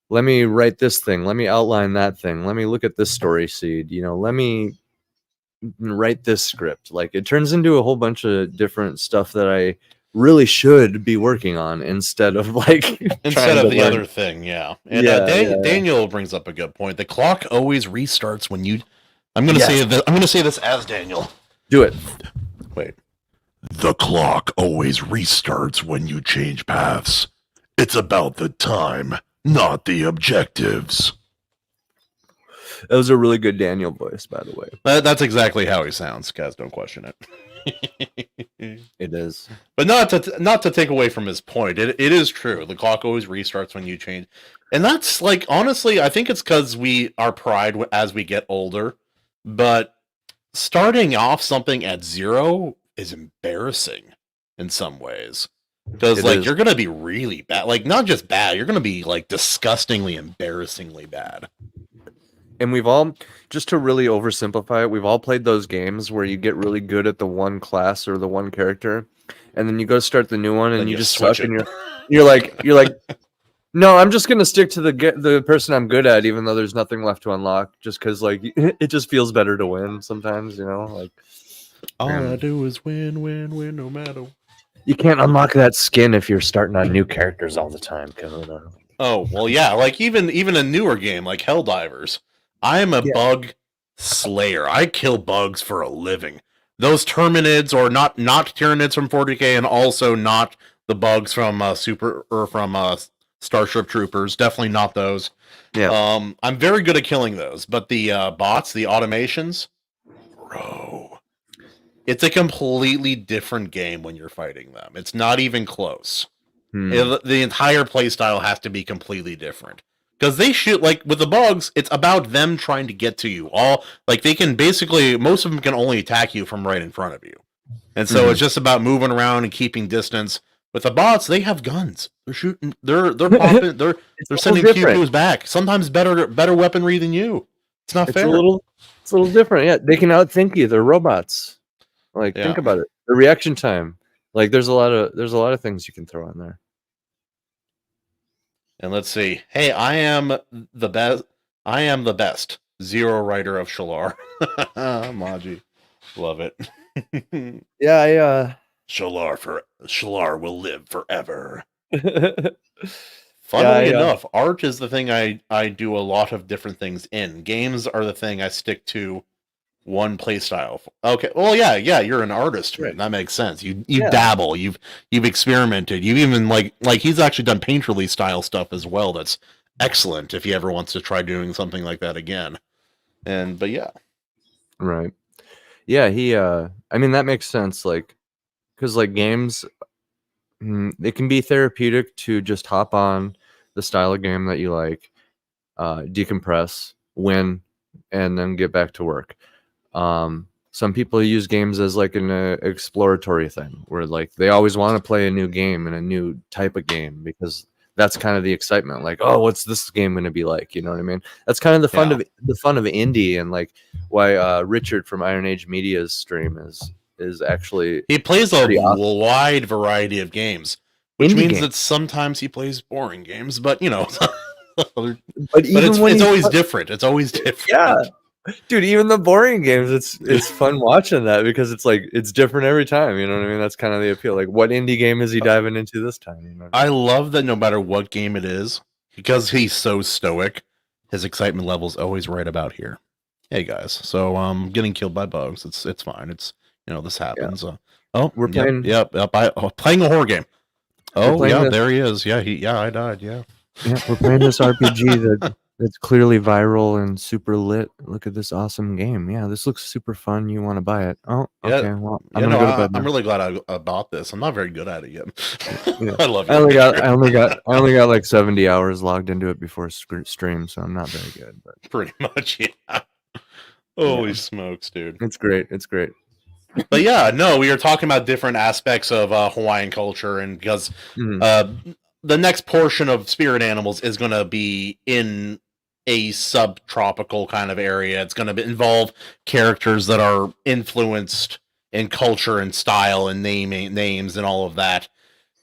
E: write this thing. Let me outline that thing. Let me look at this story seed. Let me write this script. Like it turns into a whole bunch of different stuff that I really should be working on instead of like
D: instead of the other thing. Yeah. And Daniel brings up a good point. The clock always restarts when you. I'm gonna say this as Daniel.
E: Do it.
D: Wait.
B: The clock always restarts when you change paths. It's about the time, not the objectives.
E: That was a really good Daniel voice, by the way.
D: That's exactly how he sounds, guys. Don't question it.
E: It is.
D: But not to take away from his point. It is true. The clock always restarts when you change. And that's like, honestly, I think it's because our pride as we get older. But starting off something at 0 is embarrassing in some ways. Because you're going to be really bad. Like, not just bad, you're going to be like disgustingly, embarrassingly bad.
E: And we've all, just to really oversimplify it, we've all played those games where you get really good at the one class or the one character, and then you go start the new one and you just suck, and you're like, no, I'm just gonna stick to the person I'm good at, even though there's nothing left to unlock, just because like it just feels better to win sometimes, like
D: all I do is win, no matter.
E: You can't unlock that skin if you're starting on new characters all the time, Kahuna.
D: Oh well, yeah, like even a newer game like Helldivers. I am a bug slayer. I kill bugs for a living. Those Terminids, or not Tyranids from 40K, and also not the bugs from Starship Troopers. Definitely not those.
E: Yeah.
D: I'm very good at killing those, but the bots, the automations, bro, it's a completely different game when you're fighting them. It's not even close. The entire playstyle has to be completely different. Because they shoot, like, with the bugs, it's about them trying to get to you. They can basically, most of them can only attack you from right in front of you. And so it's just about moving around and keeping distance. With the bots, they have guns. They're shooting, they're popping, they're sending pew-pews back. Sometimes better weaponry than you. It's not fair.
E: It's a little different, yeah. They can outthink you. They're robots. Like, think about it. The reaction time. Like, there's a lot of things you can throw in there.
D: And let's see. Hey, I am the best. Zero writer of Shalar. Maji. Love it.
E: Yeah,
B: Shalar will live forever.
D: Funnily enough, art is the thing I do a lot of different things in. Games are the thing I stick to one play style. Okay. Well, yeah, you're an artist, man. That makes sense. You dabble. You've experimented. You've even like he's actually done painterly style stuff as well. That's excellent if he ever wants to try doing something like that again. But yeah.
E: Right. Yeah, I mean that makes sense, like, because like games, it can be therapeutic to just hop on the style of game that you like, decompress, win, and then get back to work. Some people use games as like an exploratory thing where like they always want to play a new game and a new type of game because that's kind of the excitement. Like, oh, what's this game going to be like? You know what I mean? That's kind of the fun of indie, and like why Richard from Iron Age Media's stream is is actually
D: He plays a
E: pretty awesome.
D: wide variety of games, which
E: Indie
D: means
E: games.
D: that sometimes he plays boring games, but
E: But
D: but
E: even when
D: it's
E: he's
D: always different. It's always different.
E: yeah, dude, even the boring games, it's fun watching that because it's like it's different every time. You know what I mean? That's kind of the appeal. Like, what indie game is he diving into this time? You know what I
D: I love that no matter what game it is, because he's so stoic, his excitement level's always right about here. Hey guys, so getting killed by bugs. It's fine. It's this happens.
E: We're playing-
D: Playing a horror game. Oh
E: playing
D: yeah,
E: this-
D: there he is. Yeah, I died. Yeah.
E: Yeah, we're playing this RPG that's clearly viral and super lit. Look at this awesome game. Yeah, this looks super fun. You want to buy it? Oh,
D: Yeah,
E: okay. Well, I'm gonna go to bed now.
D: I'm really glad I bought this. I'm not very good at it yet.
E: Yeah.
D: I love it.
E: I only got like 70 hours logged into it before stream, so I'm not very good. But
D: Pretty much, yeah. Holy smokes, dude!
E: it's great. It's great.
D: But yeah, no, we are talking about different aspects of Hawaiian culture, and because the next portion of Spirit Animals is going to be in a subtropical kind of area. It's going to involve characters that are influenced in culture and style and names and all of that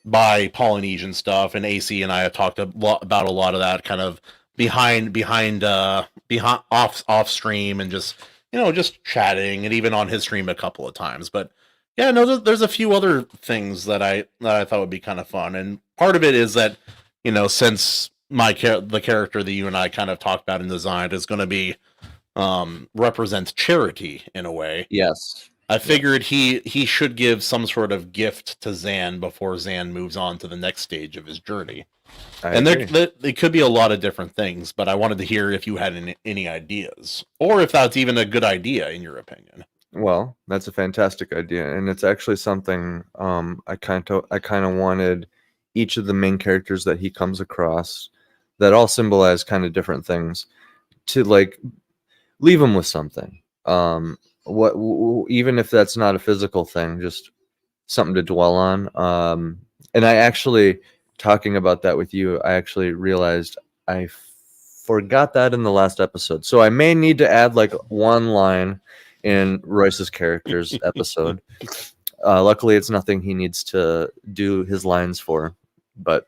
D: by Polynesian stuff. And AC and I have talked about a lot of that kind of behind off stream and just just chatting, and even on his stream a couple of times. But yeah, no, there's a few other things that I thought would be kind of fun, and part of it is that since the character that you and I kind of talked about and designed is going to be represents charity in a way.
E: Yes,
D: I figured he should give some sort of gift to Zan before Zan moves on to the next stage of his journey. And there could be a lot of different things, but I wanted to hear if you had any ideas, or if that's even a good idea in your opinion.
E: Well, that's a fantastic idea, and it's actually something I kind of wanted each of the main characters that he comes across that all symbolize kind of different things to like leave him with something. Even if that's not a physical thing, just something to dwell on. And I actually, talking about that with you, I actually realized I forgot that in the last episode. So I may need to add like one line in Royce's character's episode. Luckily, it's nothing he needs to do his lines for. But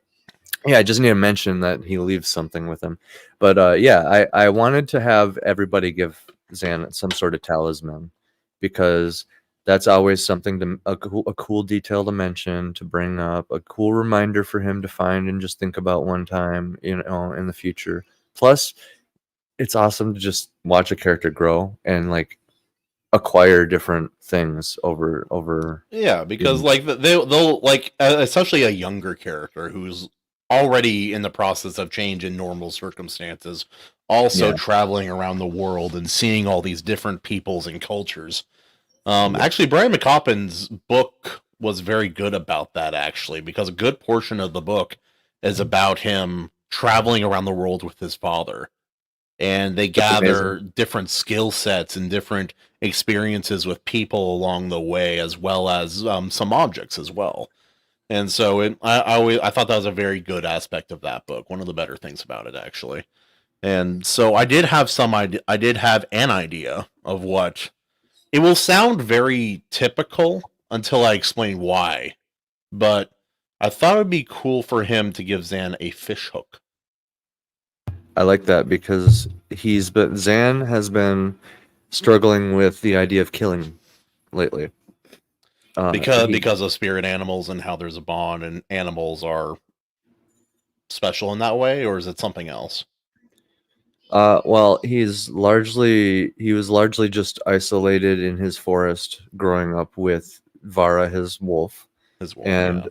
E: yeah, I just need to mention that he leaves something with him. But yeah, I wanted to have everybody give Zan some sort of talisman, because that's always something a cool detail to mention, to bring up, a cool reminder for him to find and just think about one time, in the future. Plus, it's awesome to just watch a character grow and like acquire different things over.
D: Yeah, because like they'll like especially a younger character who's already in the process of change in normal circumstances, also traveling around the world and seeing all these different peoples and cultures. Actually, Brian McCoppin's book was very good about that, actually, because a good portion of the book is about him traveling around the world with his father. And they gather different skill sets and different experiences with people along the way, as well as some objects as well. And so I thought that was a very good aspect of that book. One of the better things about it, actually. And so I did have I did have an idea of what it will sound very typical until I explain why. But I thought it would be cool for him to give Zan a fish hook.
E: I like that because Zan has been struggling with the idea of killing lately.
D: Because of spirit animals and how there's a bond and animals are special in that way, or is it something else?
E: Well, he was largely just isolated in his forest growing up with Vara, his wolf. And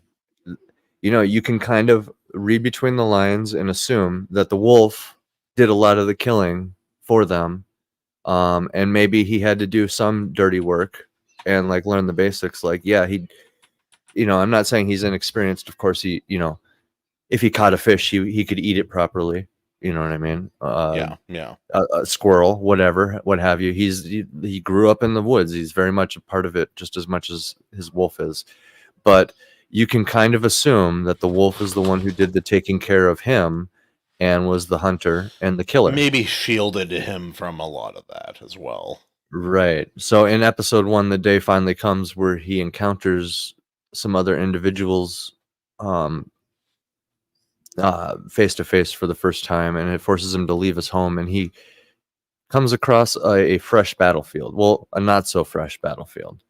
E: you can kind of read between the lines and assume that the wolf did a lot of the killing for them. And maybe he had to do some dirty work and like learn the basics. Like, yeah, I'm not saying he's inexperienced. Of course, if he caught a fish, he could eat it properly. You know what I mean? A squirrel, whatever, what have you. He grew up in the woods. He's very much a part of it, just as much as his wolf is. But you can kind of assume that the wolf is the one who did the taking care of him and was the hunter and the killer.
D: Maybe shielded him from a lot of that as well.
E: Right. So in episode 1, the day finally comes where he encounters some other individuals um face to face for the first time, and it forces him to leave his home, and he comes across a fresh battlefield. Well, a not so fresh battlefield.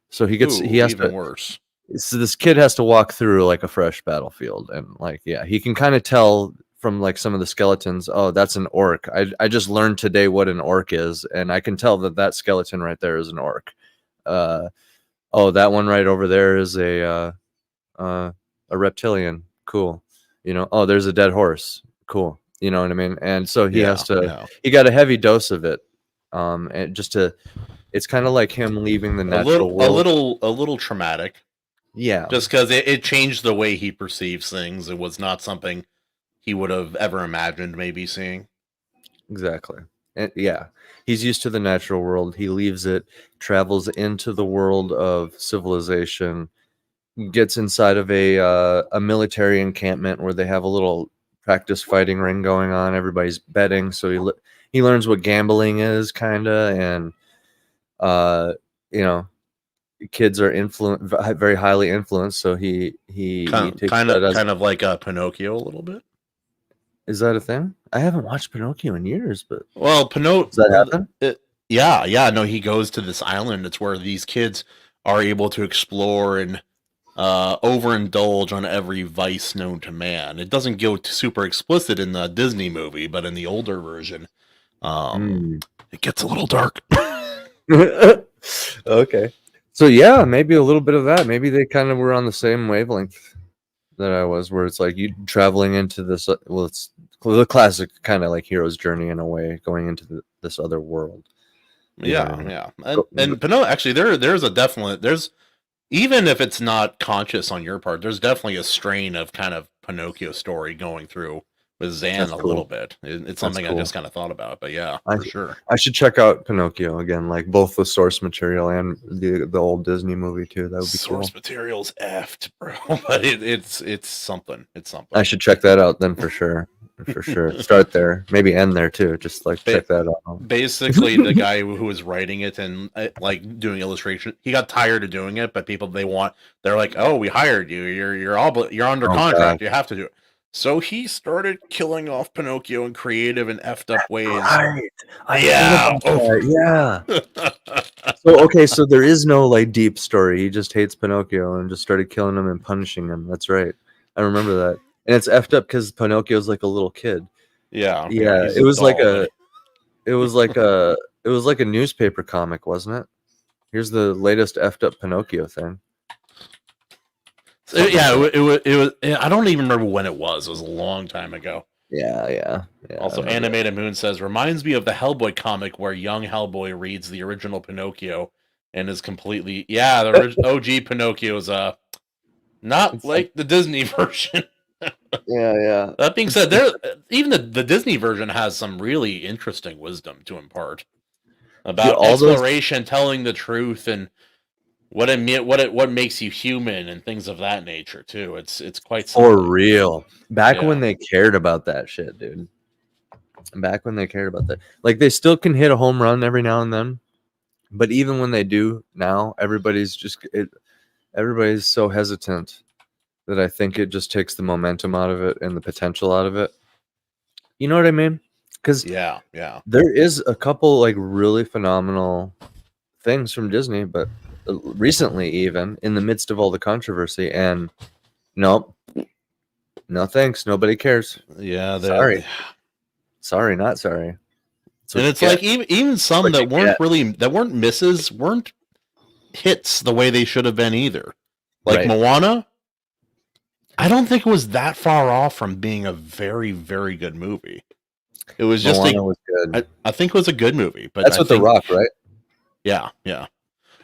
E: So he
D: Ooh,
E: has
D: even
E: to
D: worse.
E: so this kid has to walk through like a fresh battlefield, and like he can kind of tell from like some of the skeletons, oh, that's an orc. I just learned today what an orc is, and I can tell that skeleton right there is an orc. Oh, that one right over there is a reptilian. Cool. Oh, there's a dead horse. Cool. You know what I mean? And so he has to he got a heavy dose of it. And it's kind of like him leaving the natural world.
D: A little traumatic.
E: Yeah.
D: Just because it changed the way he perceives things. It was not something he would have ever imagined maybe seeing.
E: Exactly. And yeah. He's used to the natural world. He leaves it, travels into the world of civilization, gets inside of a military encampment where they have a little practice fighting ring going on. Everybody's betting, so he learns what gambling is, kinda, and kids are very highly influenced. So he takes
D: kind
E: that
D: of like Pinocchio a little bit.
E: Is that a thing? I haven't watched Pinocchio in years, but
D: Well, Pinocchio.
E: does that happen?
D: Yeah. No, he goes to this island. It's where these kids are able to explore and overindulge on every vice known to man. It doesn't go super explicit in the Disney movie, but in the older version, it gets a little dark.
E: Okay. So yeah, maybe a little bit of that. Maybe they kind of were on the same wavelength that I was, where it's like you traveling into this. Well, it's the classic kind of like hero's journey in a way, going into this other world.
D: Yeah. And Pinocchio, actually, there's even if it's not conscious on your part, there's definitely a strain of kind of Pinocchio story going through with Zan little bit. It's something I just kind of thought about, but yeah, for sure.
E: I should check out Pinocchio again, like both the source material and the old Disney movie too. That would be
D: source material's effed, bro. But it's something. It's something.
E: I should check that out then for sure. For sure. Start there. Maybe end there too. Just like check that out.
D: Basically, the guy who was writing it and like doing illustration, he got tired of doing it, but they're like, "Oh, we hired you. You're under contract. God. You have to do it." So he started killing off Pinocchio in creative and effed up ways.
E: Right.
D: Yeah.
E: So there is no like deep story. He just hates Pinocchio and just started killing him and punishing him. That's right. I remember that. And it's effed up because Pinocchio's like a little kid.
D: Yeah.
E: It was like a newspaper comic, wasn't it? Here's the latest effed up Pinocchio thing.
D: It was. I don't even remember when it was. It was a long time ago.
E: Yeah.
D: Also, Animated Moon says, reminds me of the Hellboy comic where young Hellboy reads the original Pinocchio and is completely the OG Pinocchio is not like the Disney version.
E: Yeah.
D: That being said, even the Disney version has some really interesting wisdom to impart about exploration, telling the truth, and what makes you human and things of that nature too. It's quite simple.
E: For real. Back when they cared about that shit, dude. Back when they cared about that, like they still can hit a home run every now and then, but even when they do now, everybody's so hesitant that I think it just takes the momentum out of it and the potential out of it. You know what I mean? Because there is a couple like really phenomenal things from Disney, but recently, even in the midst of all the controversy, and no thanks, nobody cares.
D: Yeah,
E: sorry, not sorry.
D: And it's like even some that weren't misses, weren't hits the way they should have been either. Like Moana, I don't think it was that far off from being a very, very good movie. It was just
E: was good.
D: I think it was a good movie, but
E: that's with The Rock, right?
D: Yeah.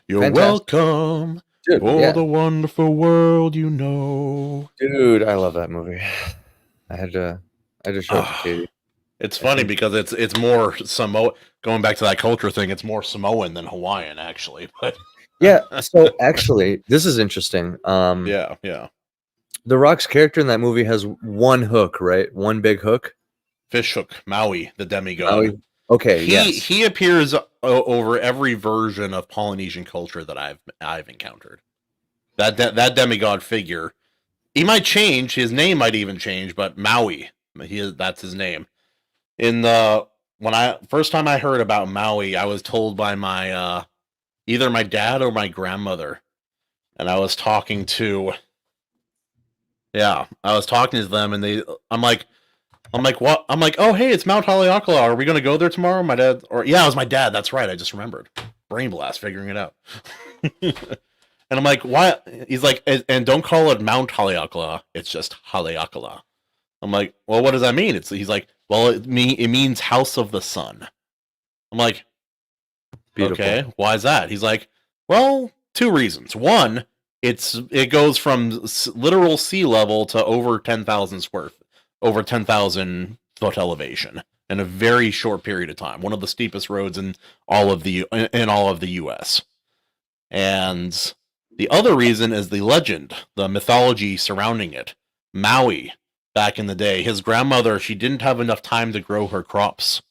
D: You're welcome for the wonderful world, you know.
E: Dude, I love that movie. I had to show it to Katie.
D: It's funny because it's more Samoan. Going back to that culture thing, it's more Samoan than Hawaiian, actually. But
E: yeah, so actually, this is interesting.
D: Yeah.
E: The Rock's character in that movie has one hook, right? One big hook.
D: Fish hook, Maui, the demigod.
E: Okay, yes.
D: He appears over every version of Polynesian culture that I've encountered. That demigod figure. He might change. His name might even change, but Maui. That's his name. In the first time I heard about Maui, I was told by my either my dad or my grandmother, and I was talking to them, and I'm like, what? I'm like, oh hey, it's Mount Haleakala. Are we gonna go there tomorrow? My dad, it was my dad. That's right. I just remembered. Brain blast, figuring it out. And I'm like, why? He's like, and don't call it Mount Haleakala. It's just Haleakala. I'm like, well, what does that mean? He's like, well, it means house of the sun. I'm like,
E: Beautiful.
D: okay, why is that? He's like, well, 2 reasons. One, it goes from literal sea level to over 10,000 foot elevation in a very short period of time. One of the steepest roads in all of the U.S. And the other reason is the legend, the mythology surrounding it. Maui, back in the day, his grandmother, she didn't have enough time to grow her crops.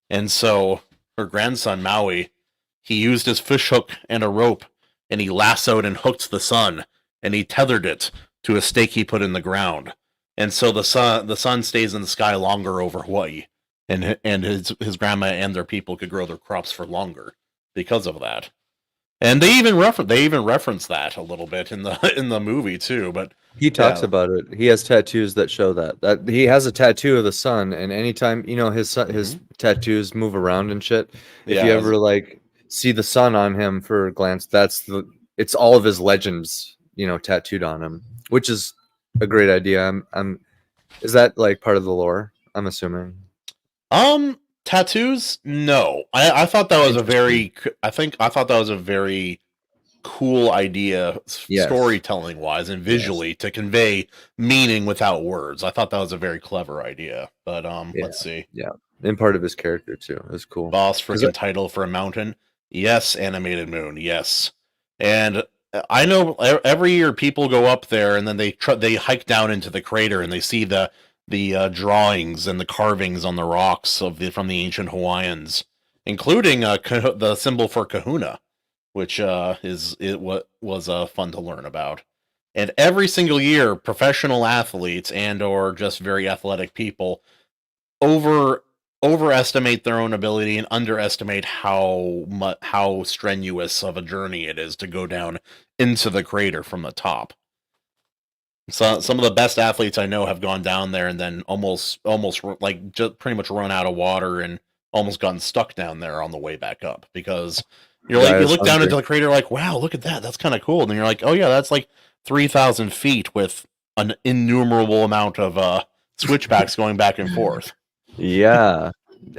D: And so her grandson, Maui, he used his fish hook and a rope, and he lassoed and hooked the sun, and he tethered it to a stake he put in the ground. And so the sun stays in the sky longer over Hawaii, and his grandma and their people could grow their crops for longer because of that. And they even reference that a little bit in the movie too. But
E: he talks about it. He has tattoos that show that he has a tattoo of the sun, and anytime his tattoos move around and shit. If you ever like see the sun on him for a glance, it's all of his legends, tattooed on him, which is a great idea. Is that like part of the lore? I'm assuming.
D: Tattoos? No, I thought that was I thought that was a very cool idea, storytelling wise and visually, to convey meaning without words. I thought that was a very clever idea. But let's see.
E: Yeah, and part of his character too. It was cool.
D: Boss freaking title for a mountain. Yes, animated moon. Yes, and I know every year people go up there and then they hike down into the crater and they see the drawings and the carvings on the rocks from the ancient Hawaiians, including the symbol for Kahuna, which was fun to learn about. And every single year, professional athletes and or just very athletic people overestimate their own ability and underestimate how strenuous of a journey it is to go down into the crater from the top. So some of the best athletes I know have gone down there and then almost like just pretty much run out of water and almost gotten stuck down there on the way back up, because you look down into the crater like, wow, look at that, that's kind of cool. And then you're like, oh yeah, that's like 3,000 feet with an innumerable amount of switchbacks going back and forth.
E: Yeah,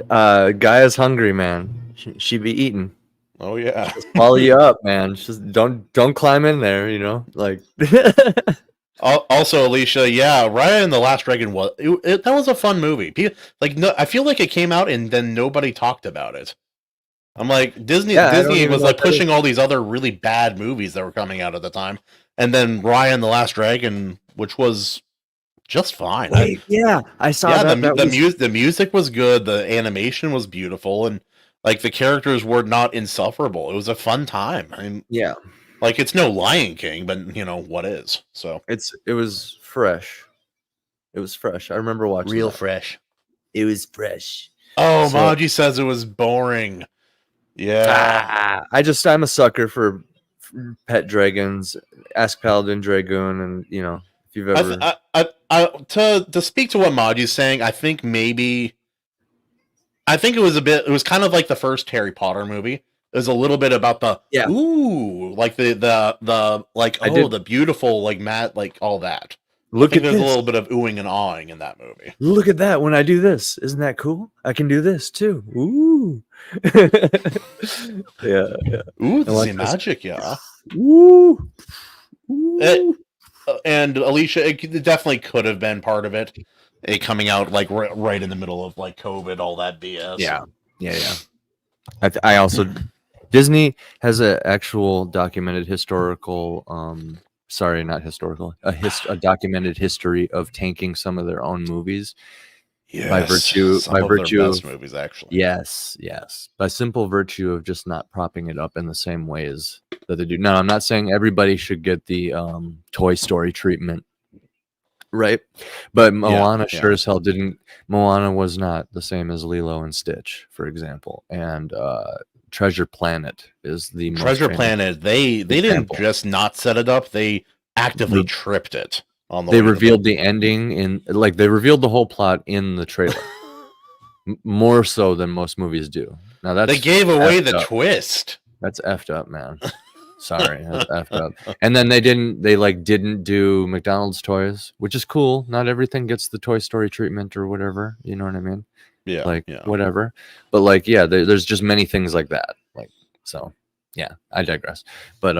E: guy is hungry, man. She be eating.
D: Oh yeah,
E: just follow you up, man. Just don't climb in there, like.
D: Also, Alicia, yeah, Raya and the Last Dragon that was a fun movie. I feel like it came out and then nobody talked about it. I'm like, Disney was like pushing all these other really bad movies that were coming out at the time, and then Raya and the Last Dragon, which was just fine.
E: I saw that.
D: The music was good, the animation was beautiful, and like the characters were not insufferable. It was a fun time. Like, it's no Lion King, but what is? So
E: it was fresh. It was fresh. I remember watching
D: real fresh.
E: It was fresh.
D: Oh, Maji says it was boring. Yeah.
E: I'm a sucker for pet dragons. Ask Paladin Dragoon, and if you've ever
D: to speak to what Maji's saying, I think it was kind of like the first Harry Potter movie. There's a little bit about the like the beautiful, like Matt, like all that. There's a little bit of oohing and awing in that movie.
E: Look at that when I do this. Isn't that cool? I can do this too. Ooh. yeah.
D: Ooh, the magic, yeah.
E: Ooh.
D: And Alicia, it definitely could have been part of it. It coming out like right in the middle of like COVID, all that BS.
E: Yeah. I also. Disney has an actual documented historical, not historical, a documented history of tanking some of their own movies.
D: Yes, some
E: by
D: of their
E: virtue
D: best
E: of
D: movies, actually.
E: yes, yes, by simple virtue of just not propping it up in the same ways that they do. Now, I'm not saying everybody should get the Toy Story treatment, right? But
D: Yeah,
E: Moana sure
D: yeah.
E: as hell didn't. Moana was not the same as Lilo and Stitch, for example, and Treasure Planet is the most
D: Treasure
E: famous
D: Planet, they didn't
E: example.
D: just not set it up; they actively tripped it on the
E: They
D: way to
E: revealed the ending in like they revealed the whole plot in the trailer. More so than most movies do. Now
D: They
E: that's
D: gave away
E: effed
D: the
E: up.
D: twist.
E: That's effed up, man. Sorry, that's effed up. And then they didn't do McDonald's toys, which is cool. Not everything gets the Toy Story treatment or whatever. You know what I mean?
D: Yeah,
E: Like
D: yeah.
E: whatever. But like, yeah, there's just many things like that. Like, so yeah, I digress. But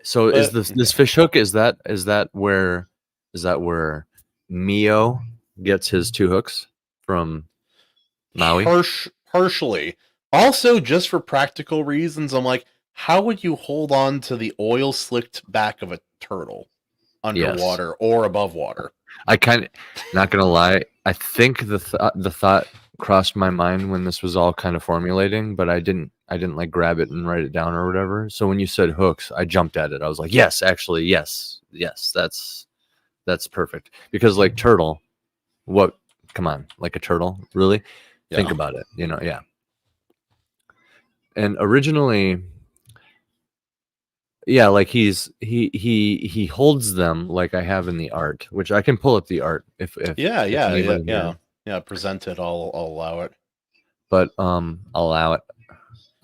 E: so is this fish hook? Is that where Mio gets his two hooks from Maui?
D: Partially. Also, just for practical reasons, I'm like, how would you hold on to the oil slicked back of a turtle underwater or above water?
E: I not gonna lie, I think the thought crossed my mind when this was all kind of formulating, but I didn't like grab it and write it down or whatever. So when you said hooks, I jumped at it. I was like, yes, actually, yes, that's perfect. Because like turtle, what? Come on, like a turtle, really? Think
D: Yeah.
E: about it, yeah. And originally, yeah, like he holds them like I have in the art, which I can pull up the art if
D: Yeah,
E: anybody here.
D: yeah. Present it. I'll allow it.
E: But I'll allow it.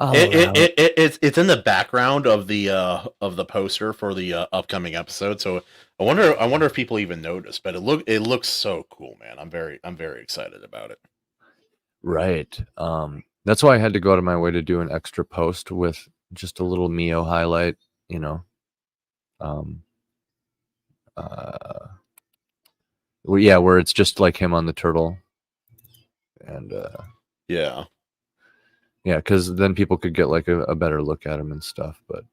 D: It's in the background of the poster for the upcoming episode. So I wonder if people even notice. But it looks so cool, man. I'm very excited about it.
E: Right. That's why I had to go out of my way to do an extra post with just a little Mio highlight, um well, yeah, where it's just like him on the turtle. And
D: Yeah.
E: yeah, because then people could get like a better look at him and stuff. But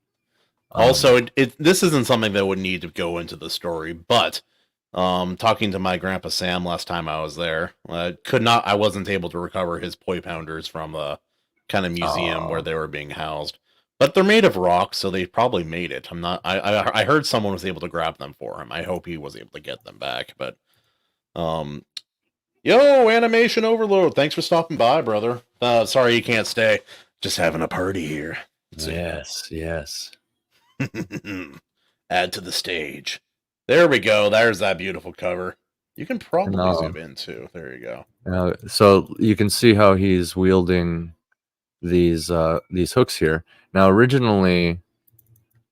D: also, this isn't something that would need to go into the story, but talking to my grandpa Sam last time I was there, I wasn't able to recover his poi pounders from the kind of museum where they were being housed, but they're made of rock, so they probably made it. I heard someone was able to grab them for him. I hope he was able to get them back, but yo, animation overload, thanks for stopping by, brother. Sorry you can't stay, just having a party here.
E: yes.
D: Add to the stage. There we go. There's that beautiful cover. You can probably zoom in too. There you go.
E: So you can see how he's wielding these hooks here. Now, originally,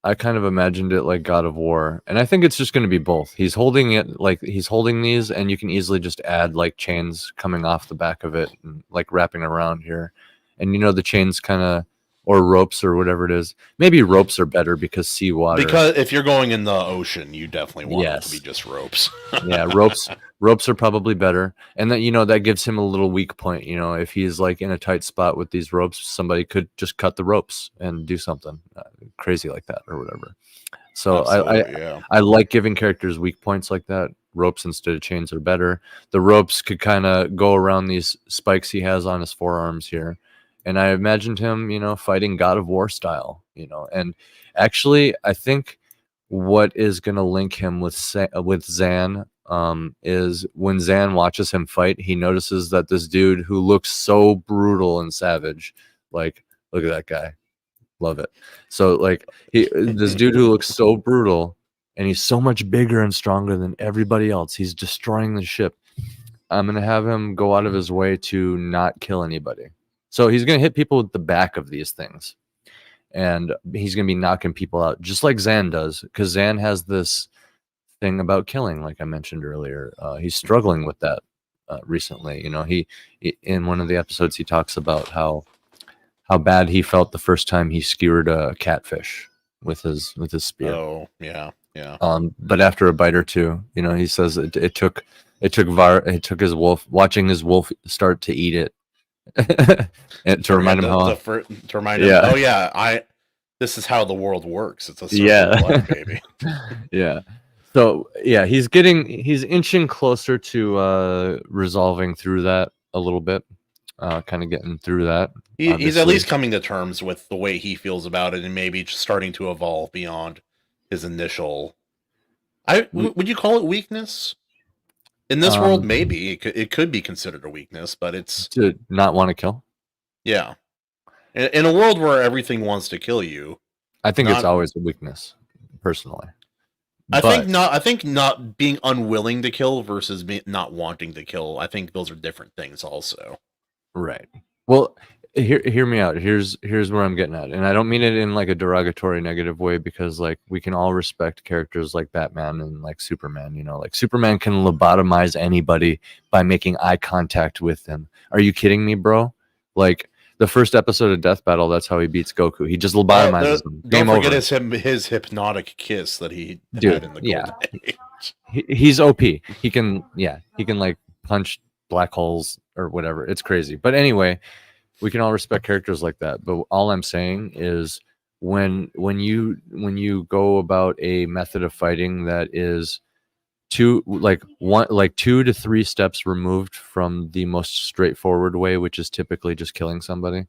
E: I kind of imagined it like God of War, and I think it's just going to be both. He's holding these, and you can easily just add like chains coming off the back of it, and like wrapping around here, and the chains kind of, or ropes or whatever it is. Maybe ropes are better because seawater.
D: Because if you're going in the ocean, you definitely want it to be just ropes.
E: Yeah, ropes are probably better, and that that gives him a little weak point. If he's like in a tight spot with these ropes, somebody could just cut the ropes and do something crazy like that or whatever. So I like giving characters weak points like that. Ropes instead of chains are better. The ropes could kind of go around these spikes he has on his forearms here. And I imagined him, fighting God of War style, and actually I think what is going to link him with Zan is when Zan watches him fight, he notices that this dude who looks so brutal and savage, like, look at that guy. Love it. So like this dude who looks so brutal and he's so much bigger and stronger than everybody else. He's destroying the ship. I'm going to have him go out of his way to not kill anybody. So he's going to hit people with the back of these things, and he's going to be knocking people out just like Zan does, because Zan has this thing about killing, like I mentioned earlier. He's struggling with that recently. He in one of the episodes he talks about how bad he felt the first time he skewered a catfish with his spear.
D: Oh yeah.
E: But after a bite or two, he says it took his wolf, watching his wolf start to eat it. And to remind him
D: oh yeah, this is how the world works. It's a circle of life, baby.
E: Yeah. So yeah, he's inching closer to resolving through that a little bit, kind of getting through that.
D: He's at
E: obviously.
D: least coming to terms with the way he feels about it, and maybe just starting to evolve beyond his initial. Would you call it weakness? In this world, maybe it could be considered a weakness, but it's
E: to not want to kill.
D: Yeah. In a world where everything wants to kill you,
E: I think it's always a weakness, personally.
D: I think not being unwilling to kill versus not wanting to kill. I think those are different things, also.
E: Right. Well, hear me out. Here's where I'm getting at, and I don't mean it in like a derogatory, negative way, because like we can all respect characters like Batman and like Superman. You know, like Superman can lobotomize anybody by making eye contact with them. Are you kidding me, bro? Like the first episode of Death Battle, that's how he beats Goku. He just lobotomizes him.
D: Don't forget his hypnotic kiss that he had in the Golden Age.
E: He's OP. He can like punch black holes or whatever. It's crazy. But anyway, we can all respect characters like that. But all I'm saying is when you go about a method of fighting that is 2 to 3 steps removed from the most straightforward way, which is typically just killing somebody,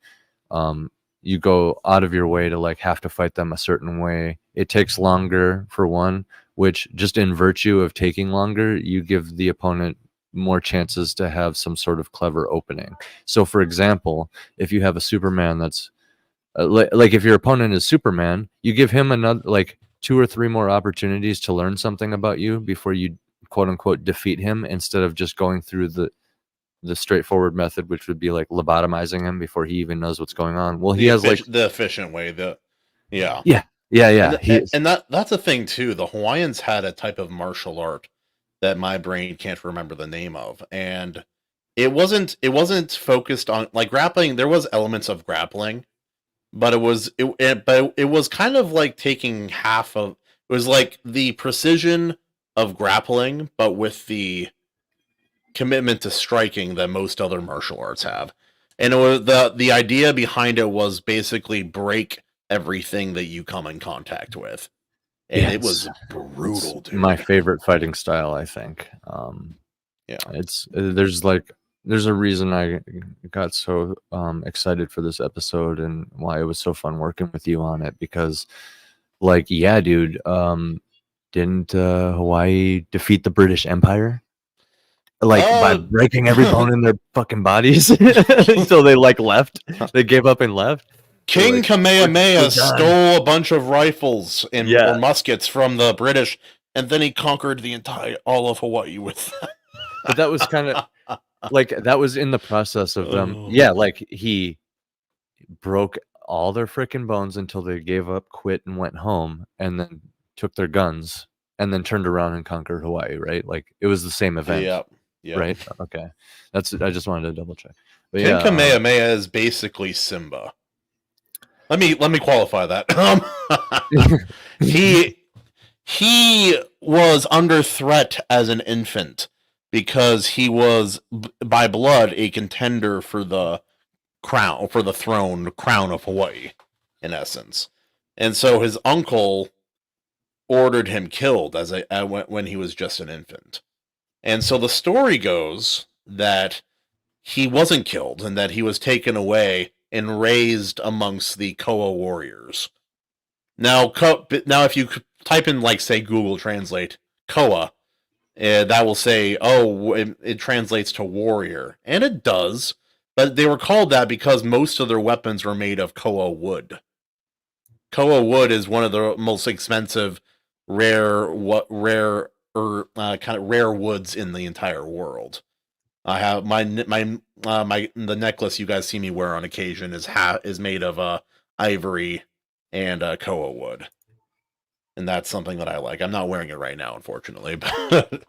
E: you go out of your way to like have to fight them a certain way. It takes longer, for one, which just in virtue of taking longer, you give the opponent more chances to have some sort of clever opening. So for example, if you have a Superman that's like if your opponent is Superman, you give him another like 2 or 3 more opportunities to learn something about you before you quote unquote defeat him, instead of just going through the straightforward method, which would be like lobotomizing him before he even knows what's going on. Well, he has like
D: the efficient way. Yeah.
E: And
D: that's a thing too. The Hawaiians had a type of martial art that my brain can't remember the name of, and it wasn't focused on like grappling. There was elements of grappling, but it was kind of like taking half of. It was like the precision of grappling, but with the commitment to striking that most other martial arts have. And it was the idea behind it was basically break everything that you come in contact with. And it was brutal, dude.
E: My favorite fighting style, I think. There's a reason I got so excited for this episode and why it was so fun working with you on it, because like, yeah, dude, didn't Hawaii defeat the British Empire? Like by breaking every bone in their fucking bodies until they like left. They gave up and left.
D: King Kamehameha stole a bunch of rifles or muskets from the British, and then he conquered all of Hawaii with them.
E: But that was kind of like, that was in the process of them. Yeah, like he broke all their freaking bones until they gave up, quit, and went home, and then took their guns and then turned around and conquered Hawaii, right? Like it was the same event.
D: Yeah.
E: Right. Okay. I just wanted to double check. But
D: King Kamehameha is basically Simba. Let me qualify that. He was under threat as an infant because he was by blood a contender for the crown of Hawaii, in essence. And so his uncle ordered him killed when he was just an infant. And so the story goes that he wasn't killed and that he was taken away and raised amongst the Koa warriors. Now if you type in, like, say, Google Translate Koa, that will say, it translates to warrior. And it does, but they were called that because most of their weapons were made of Koa wood. Koa wood is one of the most expensive, rare woods in the entire world. I have the necklace you guys see me wear on occasion is made of ivory and Koa wood, and that's something that I like. I'm not wearing it right now, unfortunately. But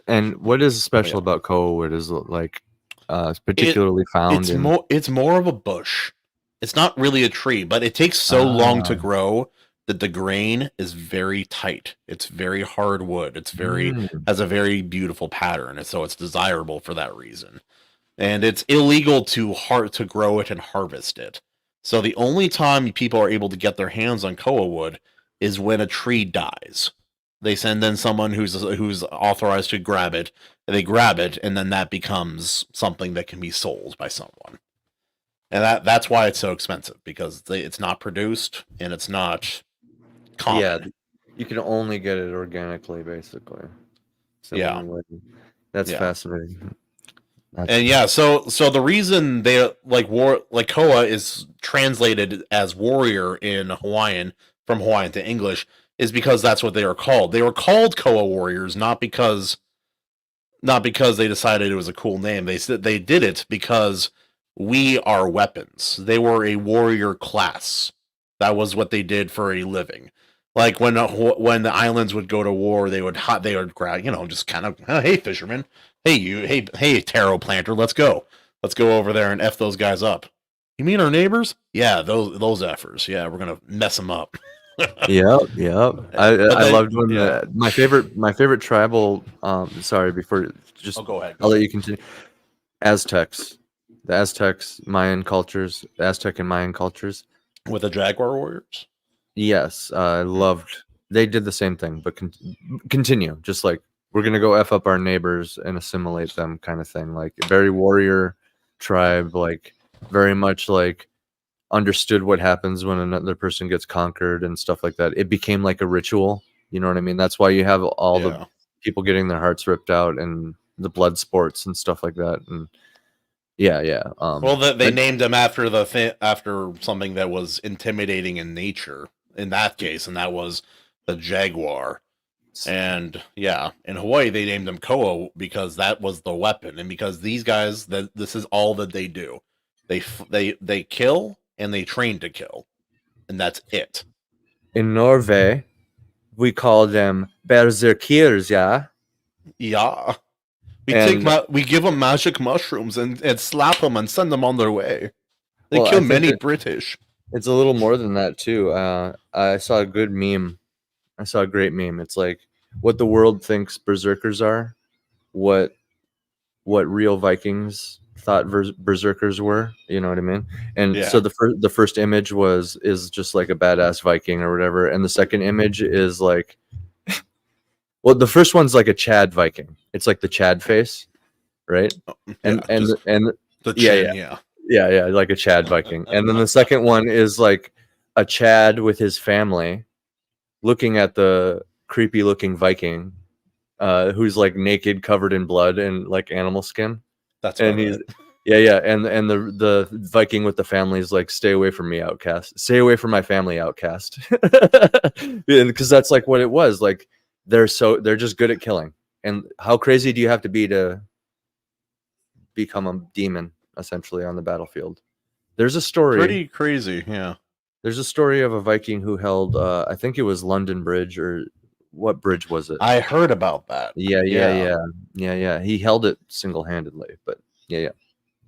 E: and what is special about Koa wood is like particularly found.
D: It's more of a bush. It's not really a tree, but it takes so long to grow that the grain is very tight. It's very hard wood. It's has a very beautiful pattern, and so it's desirable for that reason. And it's illegal to grow it and harvest it. So the only time people are able to get their hands on Koa wood is when a tree dies. They send in someone who's authorized to grab it. They grab it, and then that becomes something that can be sold by someone. And that's why it's so expensive, because it's not produced and it's not common.
E: Yeah, you can only get it organically, basically. So
D: Yeah.
E: That's
D: Yeah.
E: fascinating.
D: And yeah, so the reason they like Koa is translated as warrior in Hawaiian, from Hawaiian to English, is because that's what they were called. They were called Koa warriors not because they decided it was a cool name. They said they did it because we are weapons. They were a warrior class. That was what they did for a living. Like when the islands would go to war, they would grab, just kind of, hey fisherman, hey taro planter, let's go over there and f those guys up. You mean our neighbors? Yeah, those effers. Yeah, we're gonna mess them up.
E: Yep. I loved when
D: yeah.
E: my favorite tribal. Sorry, before just
D: Go ahead.
E: I'll let you continue. Aztecs, the Aztecs, Aztec and Mayan cultures.
D: With the Jaguar warriors.
E: Yes, I loved. They did the same thing, but continue. Just like we're gonna go f up our neighbors and assimilate them, kind of thing. Like very warrior tribe, like very much like understood what happens when another person gets conquered and stuff like that. It became like a ritual. You know what I mean? That's why you have all the people getting their hearts ripped out and the blood sports and stuff like that. And yeah.
D: Well, they named him after after something that was intimidating in nature. In that case, and that was the jaguar. And yeah, in Hawaii they named him Koa because that was the weapon, and because these guys, this is all that they do. They kill and they train to kill, and that's it.
E: In Norway, we call them berserkers. Yeah.
D: Yeah. We give them magic mushrooms and slap them and send them on their way. They kill many British.
E: It's a little more than that too. I saw a good meme. I saw a great meme. It's like what the world thinks berserkers are, what real Vikings thought berserkers were. You know what I mean? And so the first image is just like a badass Viking or whatever, and the second image is like, well, the first one's like a Chad Viking. It's like the Chad face, right? And
D: the chin, yeah.
E: Yeah, like a Chad Viking. And then the second one is like a Chad with his family looking at the creepy looking Viking who's like naked, covered in blood and like animal skin.
D: That's
E: and he's and the Viking with the family is like, stay away from me, outcast. Stay away from my family, outcast. Because that's like what it was. Like they're just good at killing. And how crazy do you have to be to become a demon? Essentially on the battlefield. There's a story.
D: Pretty crazy, yeah.
E: There's a story of a Viking who held, I think it was London Bridge, or what bridge was it?
D: I heard about that.
E: Yeah. He held it single-handedly, but yeah.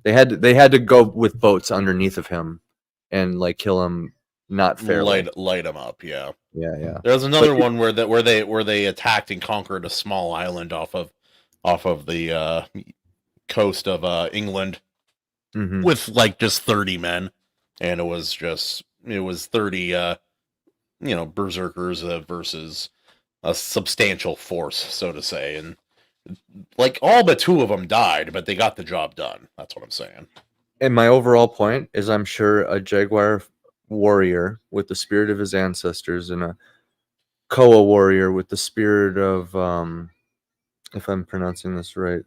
E: They had to go with boats underneath of him and like kill him, not fairly.
D: Light him up, yeah.
E: Yeah.
D: There's another one where they attacked and conquered a small island off of the coast of England.
E: Mm-hmm.
D: With like just 30 men, and it was 30 berserkers versus a substantial force, so to say, and like all but 2 of them died, but they got the job done. That's what I'm saying.
E: And my overall point is, I'm sure a Jaguar warrior with the spirit of his ancestors and a Koa warrior with the spirit of if I'm pronouncing this right,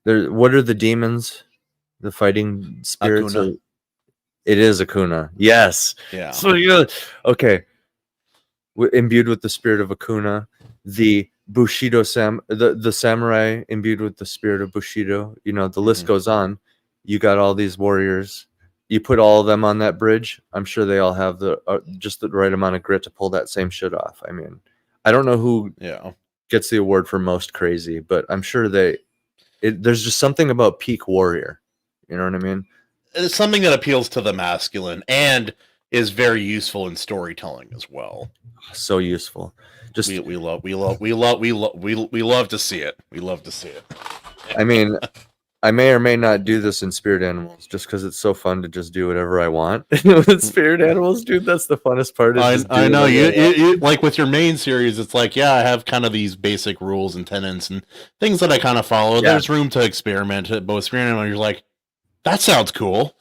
E: what are the demons? The fighting spirits? It is Akuna. Yes.
D: Yeah.
E: So okay. Imbued with the spirit of Akuna, the Bushido the samurai imbued with the spirit of Bushido. The list goes on. You got all these warriors. You put all of them on that bridge. I'm sure they all have just the right amount of grit to pull that same shit off. I mean, I don't know who gets the award for most crazy, but I'm sure there's just something about peak warrior. You know what I mean?
D: It's something that appeals to the masculine and is very useful in storytelling as well.
E: So useful. Just
D: we love to see it. We love to see it.
E: I mean, I may or may not do this in spirit animals just because it's so fun to just do whatever I want. With spirit animals, dude, that's the funnest part. Is
D: I know you like with your main series. It's like, yeah, I have kind of these basic rules and tenets and things that I kind of follow.
E: Yeah.
D: There's room to experiment. But with spirit animal, you're like, that sounds cool.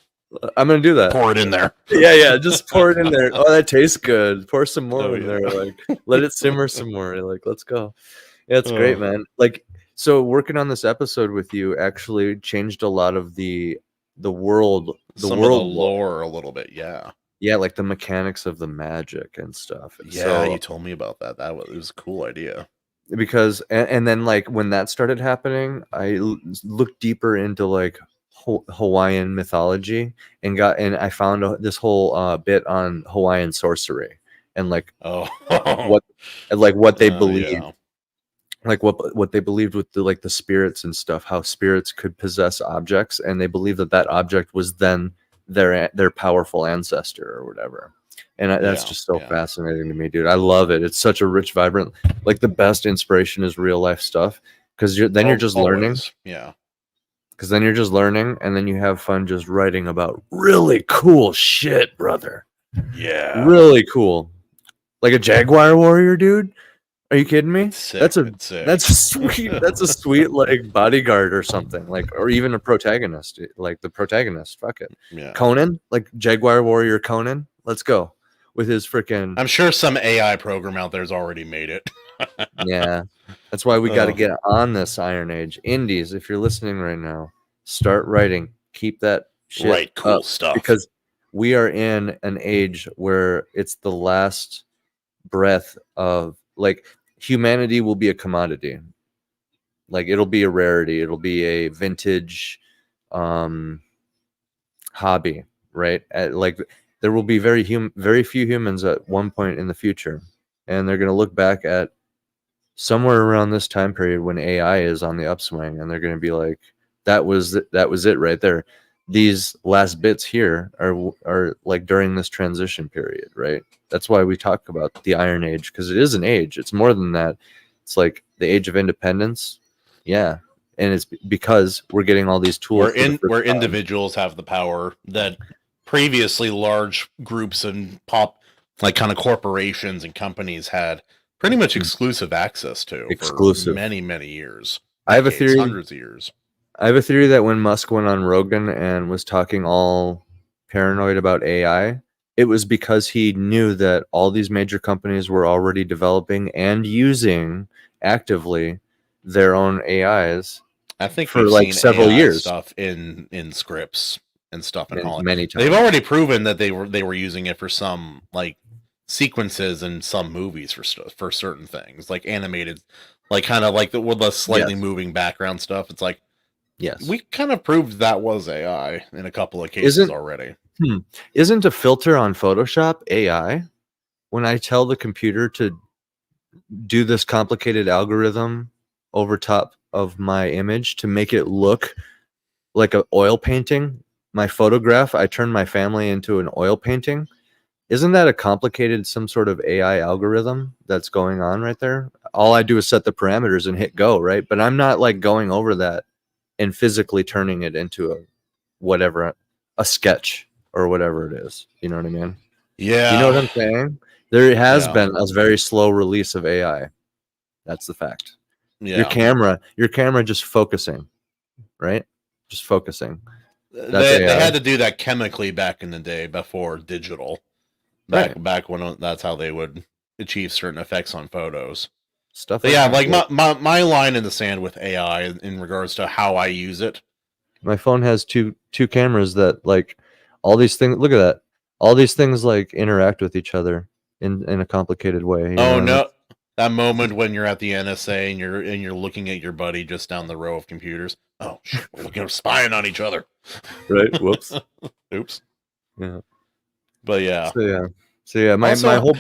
E: I'm gonna do that.
D: Pour it in there.
E: Yeah, just pour it in there. Oh, that tastes good. Pour some more
D: Oh,
E: in
D: yeah.
E: there. Like, let it simmer some more. Like, let's go. Yeah, it's great, man. Like, so working on this episode with you actually changed a lot of the world,
D: Some
E: world
D: of the lore a little bit. Yeah,
E: yeah, like the mechanics of the magic and stuff. And
D: yeah.
E: so,
D: You told me about that. It was a cool idea.
E: because and then like when that started happening, I looked deeper into like Hawaiian mythology and I found this whole bit on Hawaiian sorcery and like
D: Oh,
E: what they believe.
D: yeah.
E: Like what they believed with the spirits and stuff, how spirits could possess objects, and they believed that object was then their powerful ancestor or whatever. And that's just so fascinating to me, dude. I love it. It's such a rich, vibrant, like the best inspiration is real life stuff, because you're just learning.
D: Yeah,
E: Because then you're just learning, and then you have fun just writing about really cool shit, brother.
D: yeah.
E: Really cool, like a jaguar warrior, dude. Are you kidding me?
D: Sick.
E: That's
D: sick.
E: a sweet that's a sweet like bodyguard or something, like, or even a protagonist, like the protagonist. Fuck it.
D: Yeah.
E: Conan, like Jaguar Warrior Conan. Let's go with his freaking.
D: I'm sure some AI program out there's already made it.
E: Yeah, that's why we got to get on this Iron Age. Indies, if you're listening right now, start writing. Keep that shit
D: Right, cool
E: up,
D: stuff.
E: because we are in an age where it's the last breath of like. Humanity will be a commodity. Like, it'll be a rarity. It'll be a vintage hobby, right? Like, there will be very few humans at one point in the future, and they're going to look back at somewhere around this time period when AI is on the upswing, and they're going to be like, that was it right there. These last bits here are like during this transition period, right? That's why we talk about the Iron Age, because it is an age. It's more than that. It's like the age of independence. Yeah. And it's because we're getting all these tools
D: where individuals have the power that previously large groups and like kind of corporations and companies had pretty much exclusive access to for many, many years.
E: I have a theory.
D: Hundreds of years.
E: I have a theory that when Musk went on Rogan and was talking all paranoid about AI, it was because he knew that all these major companies were already developing and using actively their own AIs.
D: I think
E: for like several years,
D: stuff in scripts and stuff in Hollywood.
E: Many times
D: they've already proven that they were using it for some like sequences in some movies for certain things, like animated, like kind of like with the slightly moving background stuff. It's like,
E: yes,
D: we kind of proved that was AI in a couple of cases already.
E: Isn't a filter on Photoshop AI? When I tell the computer to do this complicated algorithm over top of my image to make it look like an oil painting, my photograph, I turn my family into an oil painting. Isn't that a complicated, some sort of AI algorithm that's going on right there? All I do is set the parameters and hit go, right? But I'm not like going over that and physically turning it into a sketch or whatever it is. You know what I mean?
D: Yeah.
E: You know what I'm saying? There has been a very slow release of AI. That's the fact. Yeah. Your camera just focusing, right? Just focusing.
D: They had to do that chemically back in the day before digital. Back when that's how they would achieve certain effects on photos.
E: Stuff.
D: But yeah, like my line in the sand with AI in regards to how I use it.
E: My phone has two cameras that like all these things. Look at that. All these things like interact with each other in a complicated way.
D: Oh no. That moment when you're at the NSA and you're looking at your buddy just down the row of computers. Oh, shit, we're looking at spying on each other.
E: Right. Whoops.
D: Oops.
E: Yeah.
D: But yeah.
E: So yeah. My whole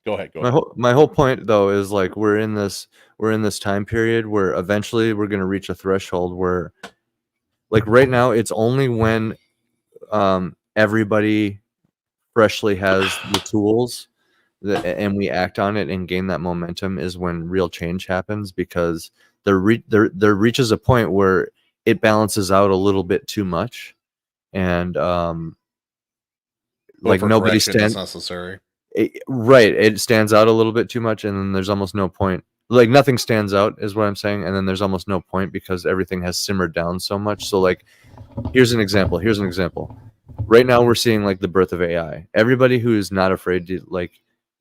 D: Go ahead.
E: My whole point though is like we're in this time period where eventually we're gonna reach a threshold where, like right now, it's only when everybody freshly has the tools and we act on it and gain that momentum is when real change happens, because there reaches a point where it balances out a little bit too much, and like nobody stands
D: necessary.
E: Right, it stands out a little bit too much, and then there's almost no point. Like nothing stands out is what I'm saying, and then there's almost no point because everything has simmered down so much. So like, here's an example. Right now we're seeing like the birth of AI. Everybody who is not afraid to like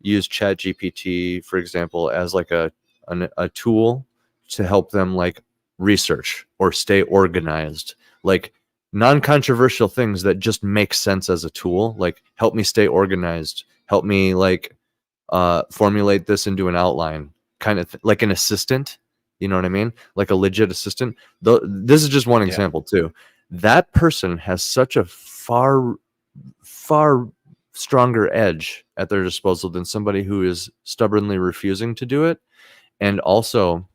E: use Chat GPT, for example, as like a tool to help them like research or stay organized, like non-controversial things that just make sense as a tool, like help me stay organized, help me like formulate this into an outline, kind of like an assistant, you know what I mean, like a legit assistant. This is just one example too. That person has such a far stronger edge at their disposal than somebody who is stubbornly refusing to do it. And also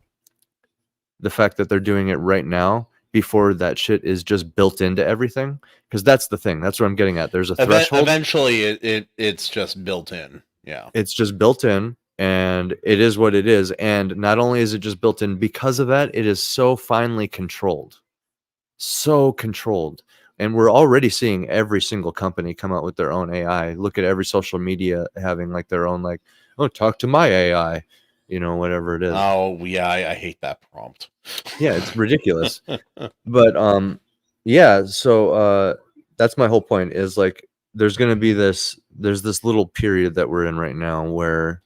E: the fact that they're doing it right now before that shit is just built into everything, because that's the thing. That's what I'm getting at. There's a threshold.
D: Eventually it's just built in. Yeah, it's
E: just built in, and it is what it is. And not only is it just built in, because of that, it is so finely controlled, and we're already seeing every single company come out with their own AI. Look at every social media having like their own, like, oh, talk to my AI, you know, whatever it is.
D: Oh yeah, I hate that prompt.
E: Yeah, it's ridiculous. But yeah, so that's my whole point, is like there's this little period that we're in right now where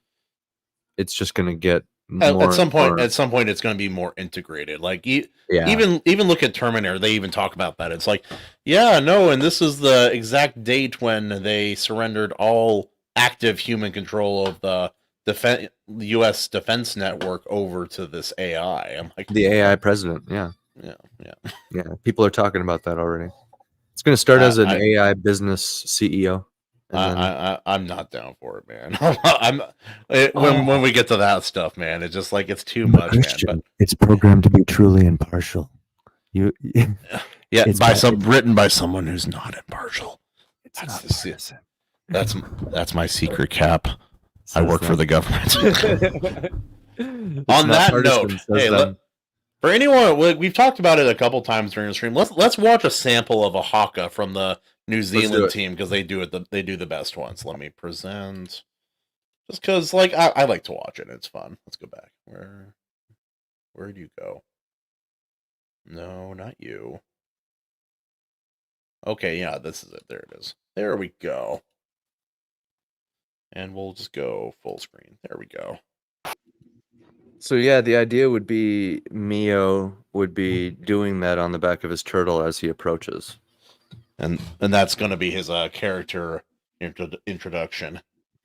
E: it's just going to get
D: at some point it's going to be more integrated. Like even look at Terminator, they even talk about that. It's like, yeah, no, and this is the exact date when they surrendered all active human control of the U.S. defense network over to this AI. I'm like,
E: the AI president. Yeah. People are talking about that already. It's going to start as an AI business CEO.
D: I'm not down for it, man. When we get to that stuff, man, it's just like it's too much, man. But
E: it's programmed to be truly impartial.
D: Written by someone who's not impartial. That's my secret cap. I work for the government. On that note, hey, for anyone, we've talked about it a couple times during the stream. Let's watch a sample of a haka from the New Zealand team, because they do the best ones. Let me present, just because like I like to watch it. It's fun. Let's go back. Where'd you go? No, not you. Okay, yeah, this is it. There it is. There we go. And we'll just go full screen. There we go.
E: So yeah, the idea would be Mio would be doing that on the back of his turtle as he approaches.
D: And that's going to be his character introduction.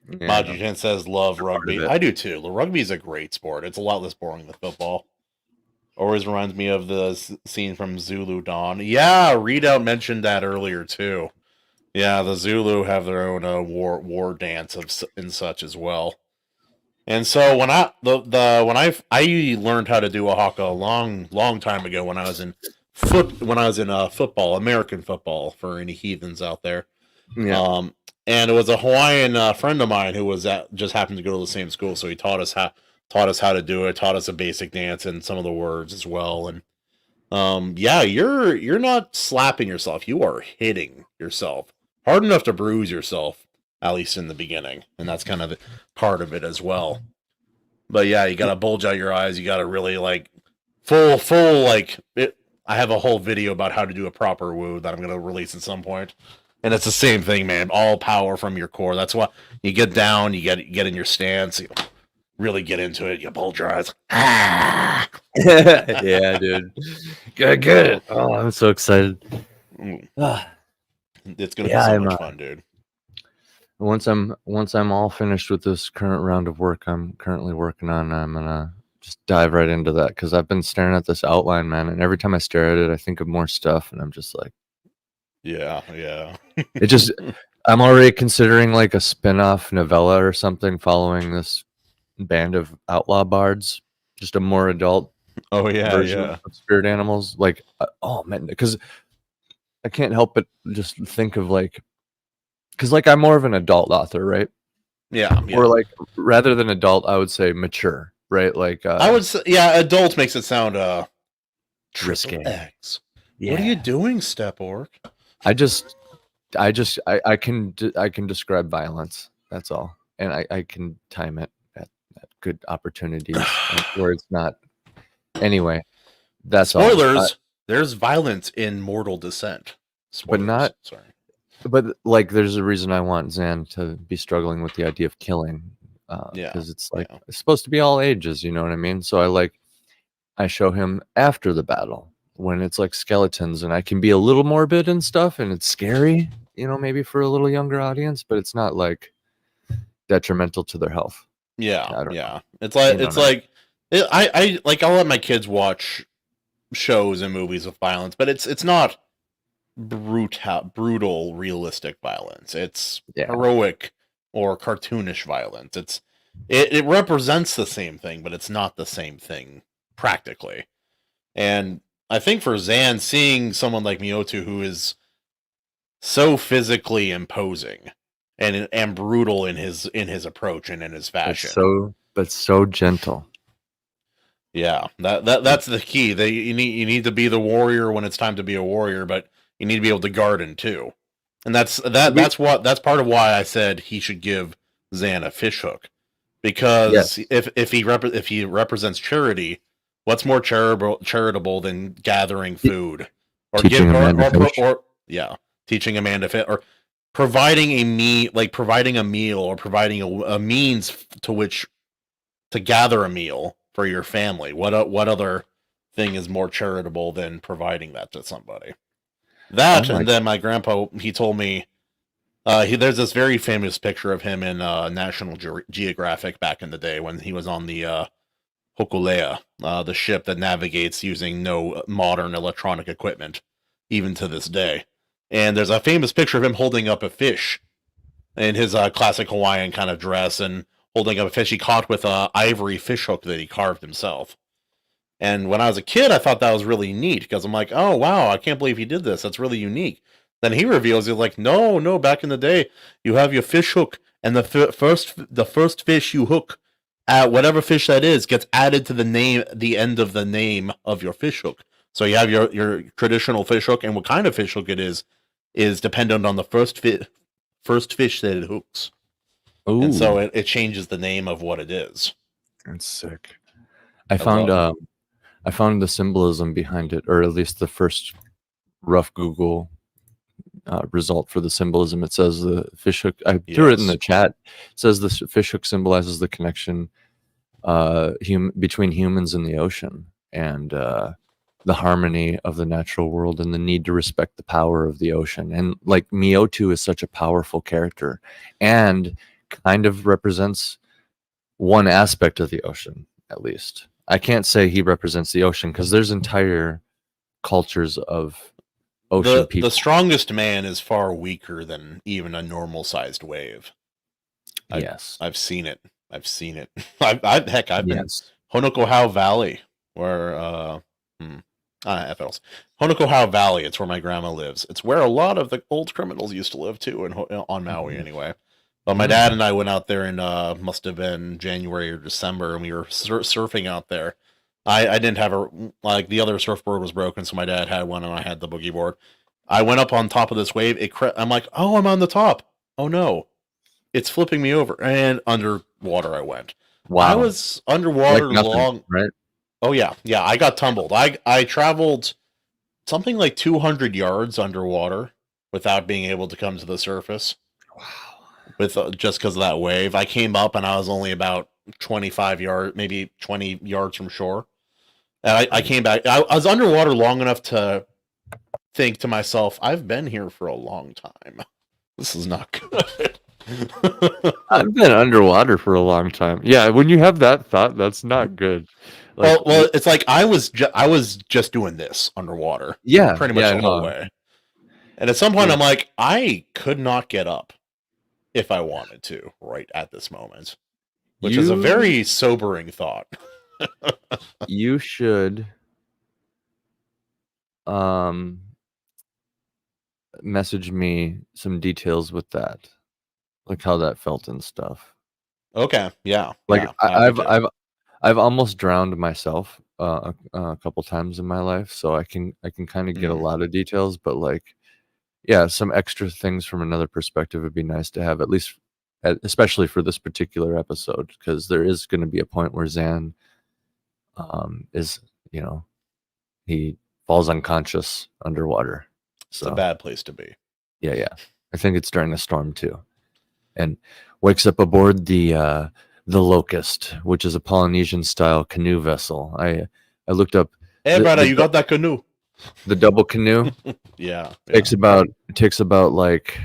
E: Yeah.
D: Maji-chan says, love rugby. I do too. Rugby is a great sport. It's a lot less boring than football. Always reminds me of the scene from Zulu Dawn. Yeah, Readout mentioned that earlier too. Yeah, the Zulu have their own war dance and such as well. And so when I learned how to do a haka a long time ago when I was in football, American football, for any heathens out there.
E: Yeah.
D: And it was a Hawaiian friend of mine who was just happened to go to the same school, so he taught us how to do it, taught us a basic dance and some of the words as well. And yeah, you're not slapping yourself, you are hitting yourself hard enough to bruise yourself, at least in the beginning, and that's kind of part of it as well. But yeah, you gotta bulge out your eyes, you gotta really like full like it. I have a whole video about how to do a proper woo that I'm going to release at some point. And it's the same thing, man. All power from your core. That's why you get down, you get in your stance, you really get into it, you bulge your eyes.
E: Yeah, dude. Good. Oh, I'm so excited.
D: It's going to be so much fun, dude.
E: Once I'm all finished with this current round of work I'm currently working on, I'm going to just dive right into that, because I've been staring at this outline, man, and every time I stare at it I think of more stuff, and I'm just like,
D: yeah
E: it just I'm already considering like a spin-off novella or something following this band of outlaw bards, just a more adult version of spirit animals. Like oh man, because I can't help but just think of like, because like I'm more of an adult author, right?
D: Yeah.
E: Or like rather than adult I would say mature. Right, like
D: I would say, yeah, adult makes it sound
E: risque.
D: X. What are you doing, Step Orc?
E: I can describe violence. That's all, and I can time it at good opportunities where it's not. Anyway, that's all.
D: Spoilers. There's violence in Mortal Descent. Spoilers.
E: But not.
D: Sorry.
E: But like, there's a reason I want Zan to be struggling with the idea of killing,
D: Yeah,
E: because it's like
D: yeah.
E: it's supposed to be all ages. You know what I mean? So I show him after the battle when it's like skeletons, and I can be a little morbid and stuff, and it's scary. You know, maybe for a little younger audience, but it's not like detrimental to their health.
D: Yeah,
E: I don't
D: yeah.
E: know.
D: It's like
E: You know
D: it's
E: what I
D: like I like I'll let my kids watch shows and movies with violence, but it's not brutal, realistic violence. It's
E: Yeah.
D: heroic or cartoonish violence. It represents the same thing, but it's not the same thing practically. And I think for Zan, seeing someone like Miotu who is so physically imposing and brutal in his approach and in his fashion.
E: But so gentle.
D: Yeah, that's the key. You need to be the warrior when it's time to be a warrior, but you need to be able to garden too. And that's part of why I said he should give Zan a fishhook, because if he represents charity, what's more charitable than gathering food or
E: Teaching a man to fish.
D: teaching a man to fish, or providing a meal or providing a means to gather a meal for your family. What other thing is more charitable than providing that to somebody? And then my grandpa, he told me, there's this very famous picture of him in National Geographic back in the day when he was on the Hokulea, the ship that navigates using no modern electronic equipment, even to this day. And there's a famous picture of him holding up a fish in his classic Hawaiian kind of dress, and holding up a fish he caught with a ivory fishhook that he carved himself. And when I was a kid, I thought that was really neat, because I'm like, oh wow, I can't believe he did this. That's really unique. Then he reveals, he's like, no, back in the day, you have your fish hook, and the first fish you hook, whatever fish that is, gets added to the end of the name of your fish hook. So you have your traditional fish hook, and what kind of fish hook it is dependent on the first fish that it hooks.
E: Ooh.
D: And so it changes the name of what it is.
E: That's sick. I found the symbolism behind it, or at least the first rough Google result for the symbolism. It says the fish hook. I threw it in the chat. It says the fish hook symbolizes the connection between humans and the ocean, and the harmony of the natural world, and the need to respect the power of the ocean. And like, Miotu is such a powerful character, and kind of represents one aspect of the ocean, at least. I can't say he represents the ocean, because there's entire cultures of ocean people.
D: The strongest man is far weaker than even a normal sized wave. I've seen it. I've been Honokohau Valley, where Honokohau Valley. It's where my grandma lives. It's where a lot of the old criminals used to live too, on Maui anyway. But my dad and I went out there in must have been January or December, and we were surfing out there. I didn't have the other surfboard was broken, so my dad had one and I had the boogie board. I went up on top of this wave. I'm like, oh, I'm on the top. Oh no, it's flipping me over, and underwater I went.
E: Wow.
D: I was underwater long,
E: right?
D: Oh yeah. I got tumbled. I traveled something like 200 yards underwater without being able to come to the surface.
E: Wow.
D: With just because of that wave. I came up and I was only about 25 yards, maybe 20 yards from shore. And I came back. I was underwater long enough to think to myself, I've been here for a long time. This is not good.
E: I've been underwater for a long time. Yeah, when you have that thought, that's not good.
D: Well, it's like I was just doing this underwater.
E: Yeah,
D: pretty much the whole way. And at some point, I'm like, I could not get up if I wanted to right at this moment, which is a very sobering thought.
E: You should message me some details with that, like how that felt and stuff.
D: Okay, yeah.
E: Like,
D: yeah,
E: I've almost drowned myself a couple times in my life, so I can kind of get a lot of details. But like, yeah, some extra things from another perspective would be nice to have, at least, especially for this particular episode, because there is going to be a point where Zan is, he falls unconscious underwater.
D: It's a bad place to be.
E: Yeah. I think it's during a storm too, and wakes up aboard the Locust, which is a Polynesian style canoe vessel. I looked up.
D: Hey, brother, you got that canoe?
E: The double canoe.
D: Yeah.
E: Takes about like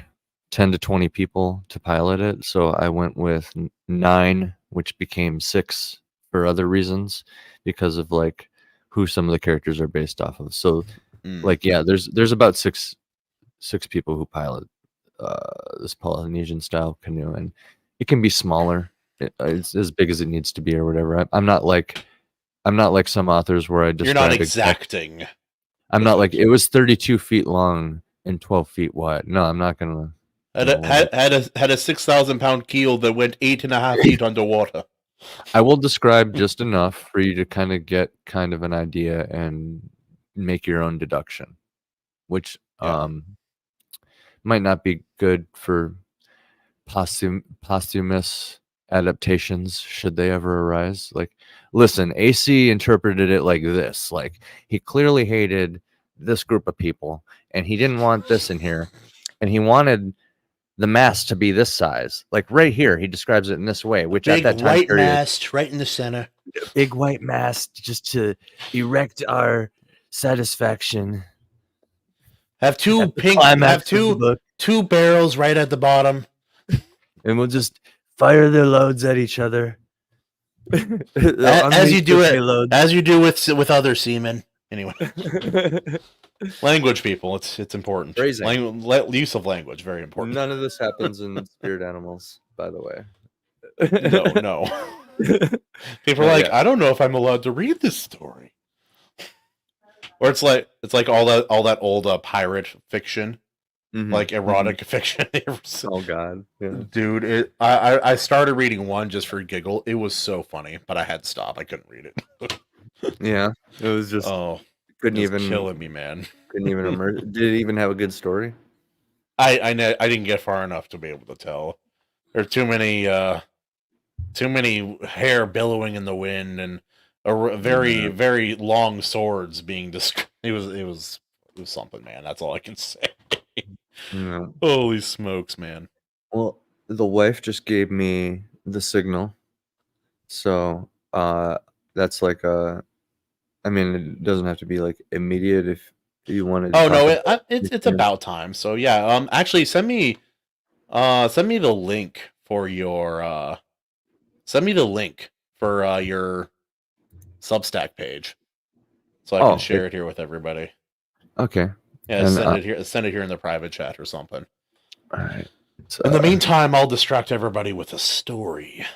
E: 10 to 20 people to pilot it. So I went with 9, which became 6 for other reasons, because of like who some of the characters are based off of. So like, yeah, there's about six people who pilot this Polynesian style canoe, and it can be smaller. It's as big as it needs to be or whatever. I'm not like some authors where I just
D: You're not exacting.
E: I'm not like, it was 32 feet long and 12 feet wide. No, I'm not gonna.
D: Had a 6,000 pound keel that went 8.5 feet underwater.
E: I will describe just enough for you to kind of get kind of an idea and make your own deduction, which might not be good for posthumous adaptations should they ever arise. Like, listen, AC interpreted it like this: like, he clearly hated this group of people and he didn't want this in here, and he wanted the mast to be this size. Like right here, he describes it in this way, which
A: big
E: at that time
A: white
E: period,
A: mast right in the center.
E: big white mast just to erect our satisfaction.
A: Have two
E: At the
A: pink.
E: climax
A: Have
E: of the book.
A: two barrels right at the bottom.
E: And we'll just fire their loads at each other.
A: As you do with other seamen. Anyway,
D: Language, people, it's important.
E: Phrasing.
D: Use of language, very important.
E: None of this happens in spirit animals, by the way.
D: No. People are like, I don't know if I'm allowed to read this story. Or it's like all that old pirate fiction, like erotic fiction.
E: Oh God, yeah.
D: Dude, I started reading one just for giggle. It was so funny, but I had to stop. I couldn't read it.
E: Yeah, it was just couldn't even
D: killing me, man.
E: Couldn't even emerge. Did it even have a good story?
D: I didn't get far enough to be able to tell. There are too many hair billowing in the wind and very very long swords being described. It was something, man. That's all I can say.
E: Yeah.
D: Holy smokes, man.
E: Well, the wife just gave me the signal, so that's like I mean, it doesn't have to be like immediate if you want to.
D: Oh no, it's about time. So yeah, actually send me the link for your your Substack page, so I can share it here with everybody.
E: Okay.
D: Yeah, send it here in the private chat or something.
E: All right.
D: In the meantime, I'll distract everybody with a story.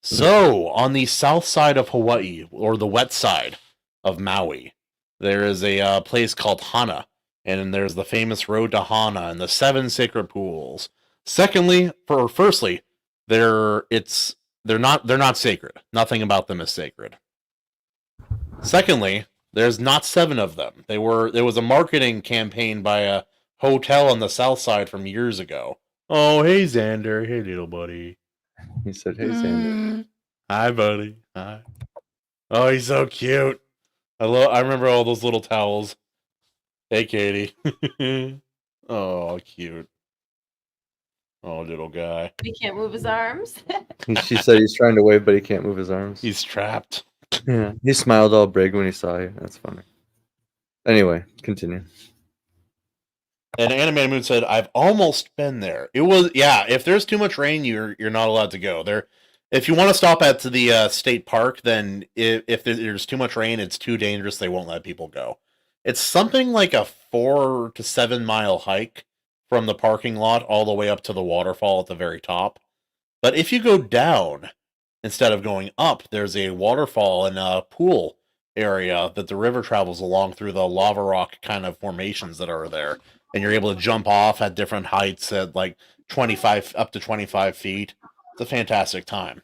D: So, on the south side of Hawaii, or the wet side of Maui, there is a place called Hana, and there's the famous road to Hana and the 7 sacred pools. Firstly, they're not sacred. Nothing about them is sacred. Secondly, there's not 7 of them. There was a marketing campaign by a hotel on the south side from years ago. Oh, hey Xander, hey little buddy.
E: He said, "Hey Xander."
D: Hi, buddy. Hi. Oh, he's so cute. I remember all those little towels. Hey, Katie. Oh, cute. Oh, little guy.
C: He can't move his arms.
E: She said he's trying to wave, but he can't move his arms.
D: He's trapped.
E: Yeah, he smiled all big when he saw you. That's funny. Anyway, continue.
D: And Animated Moon said, "I've almost been there. It was if there's too much rain, you're not allowed to go there. If you want to stop at the state park, then if there's too much rain, it's too dangerous. They won't let people go. It's something like a 4 to 7 mile hike from the parking lot all the way up to the waterfall at the very top. But if you go down instead of going up, there's a waterfall and a pool area that the river travels along through the lava rock kind of formations that are there. And you're able to jump off at different heights at like 25 up to 25 feet. It's a fantastic time.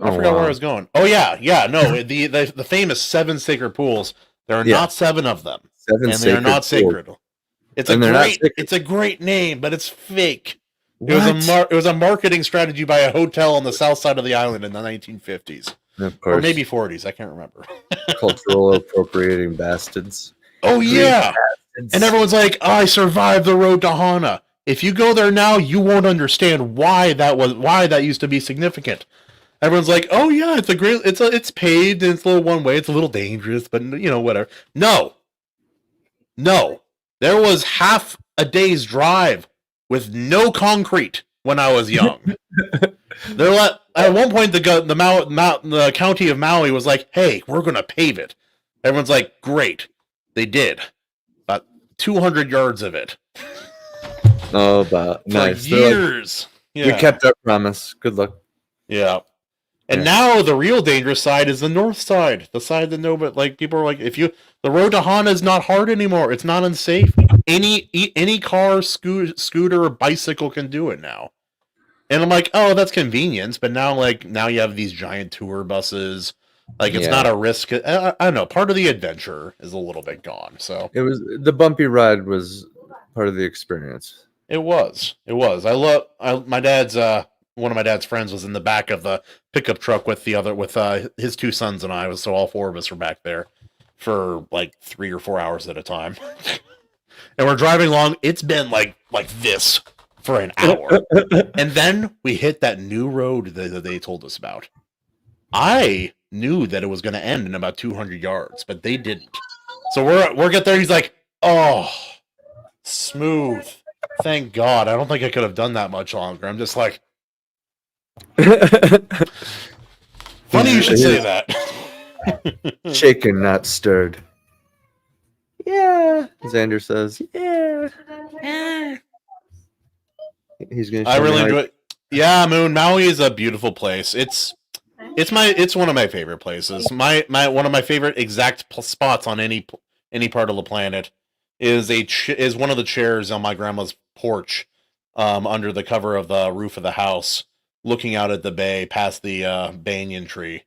D: I forgot where I was going. Oh yeah, no, the famous 7 sacred pools. There are not 7 of them,
E: 7
D: and they're not sacred.
E: pools.
D: It's
E: And
D: it's a great name, but it's fake.
E: What?
D: It was a marketing strategy by a hotel on the south side of the island in the 1950s,
E: Of course,
D: or maybe 40s. I can't remember.
E: cultural appropriating bastards.
D: Oh yeah,
E: Bastards.
D: and everyone's like, "I survived the road to Hana." If you go there now, you won't understand why that used to be significant. Everyone's like, "Oh yeah, it's paved and it's a little one way. It's a little dangerous, but whatever." No, there was half a day's drive with no concrete when I was young. At one point, the county of Maui was like, "Hey, we're gonna pave it." Everyone's like, "Great," they did. About 200 yards of it.
E: Oh, but nice.
D: For years.
E: Like, we kept our promise. Good luck.
D: Yeah. And now the real dangerous side is the north side. The side that people are like, the road to Hana is not hard anymore. It's not unsafe. Any car, scooter, or bicycle can do it now. And I'm like, oh, that's convenience. But now you have these giant tour buses. It's not a risk. I don't know. Part of the adventure is a little bit gone. So
E: the bumpy ride was part of the experience.
D: It was. My dad's one of my dad's friends was in the back of the pickup truck with his 2 sons and I. So all 4 of us were back there for 3 or 4 hours at a time. And we're driving along. It's been like this for an hour. And then we hit that new road that they told us about. I knew that it was going to end in about 200 yards, but they didn't. So we're get there. He's like, "Oh, smooth. Thank God." I don't think I could have done that much longer. I'm just like, funny you should say that.
E: Shaken, not stirred. Yeah, Xander says. Yeah. He's gonna.
D: I really enjoy it. Yeah, Moon. Maui is a beautiful place. It's one of my favorite places. One of my favorite exact spots on any part of the planet is one of the chairs on my grandma's porch, under the cover of the roof of the house, looking out at the bay past the banyan tree.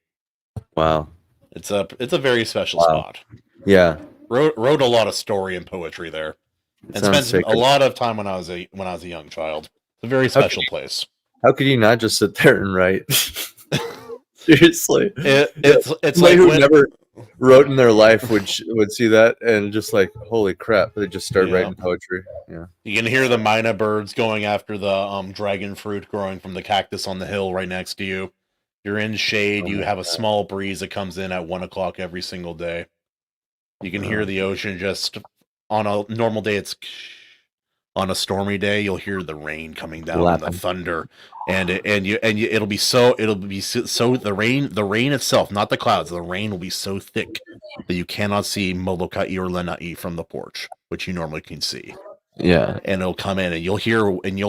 E: Wow,
D: it's a very special spot.
E: Yeah,
D: wrote a lot of story and poetry there, and spent a lot of time when I was a young child. It's a very special place.
E: How could you not just sit there and write? Seriously,
D: it's
E: like who never wrote in their life would see that and just like, holy crap, they just start writing poetry. Yeah, you
D: can hear the myna birds going after the dragon fruit growing from the cactus on the hill right next to you. You're in shade. You have a small breeze that comes in at 1 o'clock every single day. You can hear the ocean just on a normal day. It's on a stormy day. You'll hear the rain coming down and the thunder, and it'll be so the rain itself, not the clouds. The rain will be so thick that you cannot see Molokai or Lanai from the porch, which you normally can see.
E: Yeah,
D: and it'll come in, and you'll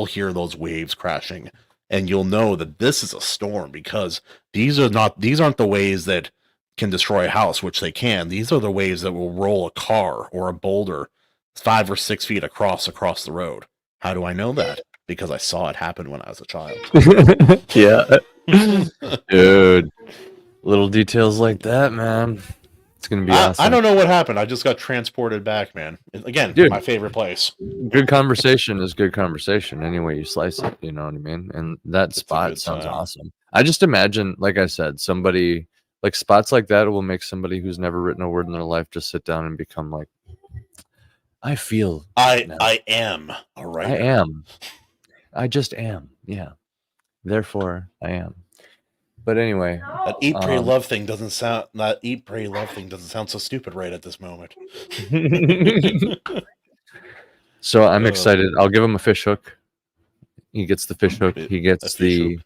D: hear those waves crashing, and you'll know that this is a storm because these aren't the waves that can destroy a house, which they can. These are the waves that will roll a car or a boulder 5 or 6 feet across the road. How do I know that? Because I saw it happen when I was a child.
E: Yeah. Dude. Little details like that, man. It's going to be awesome.
D: I don't know what happened. I just got transported back, man. Again, dude, my favorite place.
E: Good conversation is good conversation any way you slice it, you know what I mean? And that spot sounds awesome. I just imagine, like I said, somebody, like spots like that will make somebody who's never written a word in their life just sit down and become like, I feel.
D: I am a writer.
E: I am. I just am. Yeah. Therefore, I am. But anyway,
D: that eat, pray, love thing doesn't sound. That eat, pray, love thing doesn't sound so stupid right at this moment.
E: So I'm excited. I'll give him a fish hook. He gets the fish hook. He gets the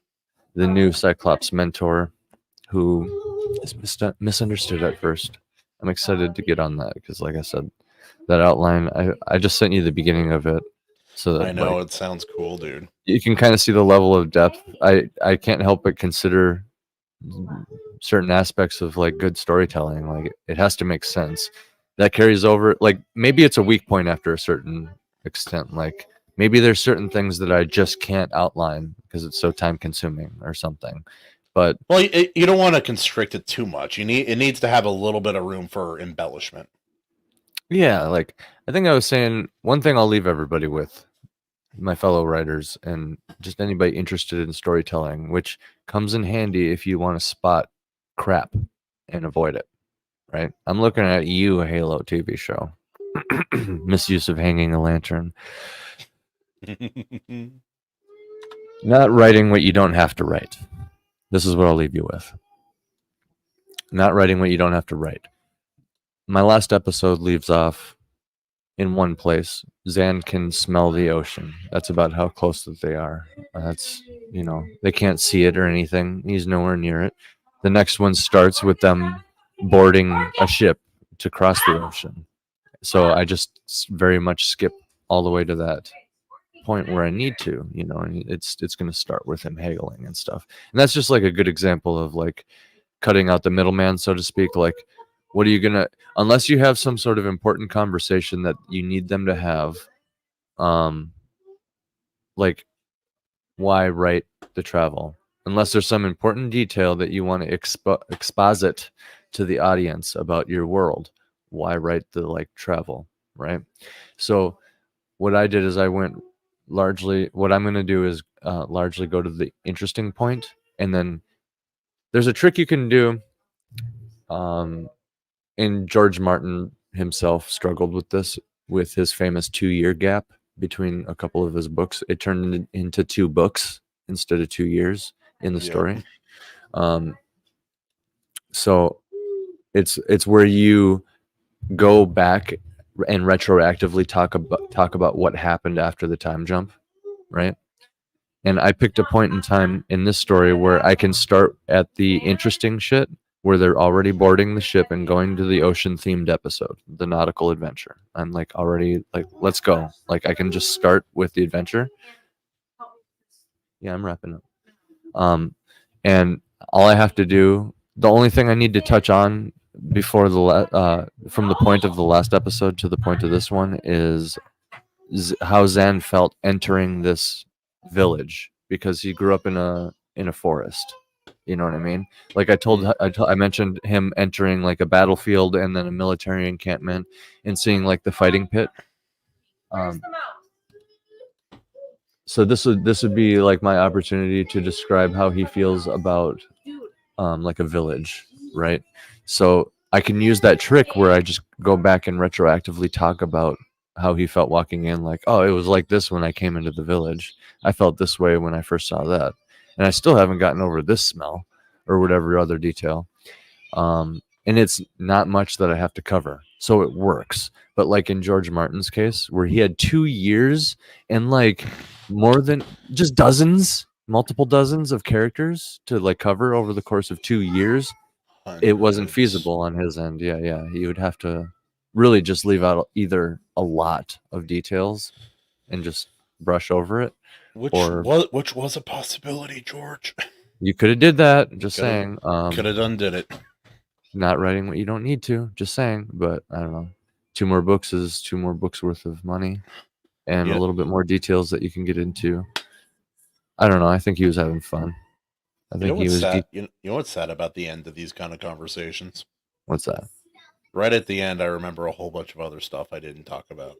E: new Cyclops mentor, who is misunderstood at first. I'm excited to get on that because, like I said, that outline, I just sent you the beginning of it, so that
D: I know it sounds cool, dude.
E: You can kind of see the level of depth. I can't help but consider certain aspects of like good storytelling. Like it has to make sense. That carries over. Like maybe it's a weak point after a certain extent. Like maybe there's certain things that I just can't outline because it's so time consuming or something. But
D: Well, you don't want to constrict it too much. It needs to have a little bit of room for embellishment.
E: yeah, like I think I was saying, one thing I'll leave everybody with, my fellow writers and just anybody interested in storytelling, which comes in handy if you want to spot crap and avoid it, right? I'm looking at you, Halo TV show. Misuse of hanging a lantern. Not writing what you don't have to write. This is what I'll leave you with. Not writing what you don't have to write. My last episode leaves off in one place. Zan can smell the ocean. That's about how close that they are. That's, they can't see it or anything. He's nowhere near it. The next one starts with them boarding a ship to cross the ocean. So I just very much skip all the way to that point where I need to, and it's going to start with him haggling and stuff. And that's just like a good example of like cutting out the middleman, so to speak. Like, what are you gonna, unless you have some sort of important conversation that you need them to have, like, why write the travel? Unless there's some important detail that you want to exposit to the audience about your world, why write the travel, right? So what I did is I went largely, what I'm going to do is largely go to the interesting point, and then there's a trick you can do. And George Martin himself struggled with this, with his famous 2-year gap between a couple of his books. It turned into 2 books instead of 2 years in the story. So it's where you go back and retroactively talk about what happened after the time jump, right? And I picked a point in time in this story where I can start at the interesting shit, where they're already boarding the ship and going to the ocean themed episode, the nautical adventure. I'm already let's go. I can just start with the adventure. Yeah, I'm wrapping up. And all I have to do, the only thing I need to touch on before from the point of the last episode to the point of this one is how Zan felt entering this village, because he grew up in a forest. You know what I mean? I mentioned him entering a battlefield and then a military encampment and seeing the fighting pit. So this would be my opportunity to describe how he feels about a village, right? So I can use that trick where I just go back and retroactively talk about how he felt walking in, oh, it was like this when I came into the village. I felt this way when I first saw that. And I still haven't gotten over this smell or whatever other detail. And it's not much that I have to cover. So it works. But in George Martin's case, where he had 2 years and more than just multiple dozens of characters to cover over the course of 2 years, it wasn't feasible on his end. Yeah. He would have to really just leave out either a lot of details and just brush over it.
D: Which was a possibility, George.
E: You could have did that. Just saying.
D: Could have did it.
E: Not writing what you don't need to. Just saying. But I don't know. 2 more books is 2 more books worth of money, and a little bit more details that you can get into. I don't know. I think he was having fun. I think he was.
D: Sad? You know what's sad about the end of these kind of conversations?
E: What's that?
D: Right at the end, I remember a whole bunch of other stuff I didn't talk about.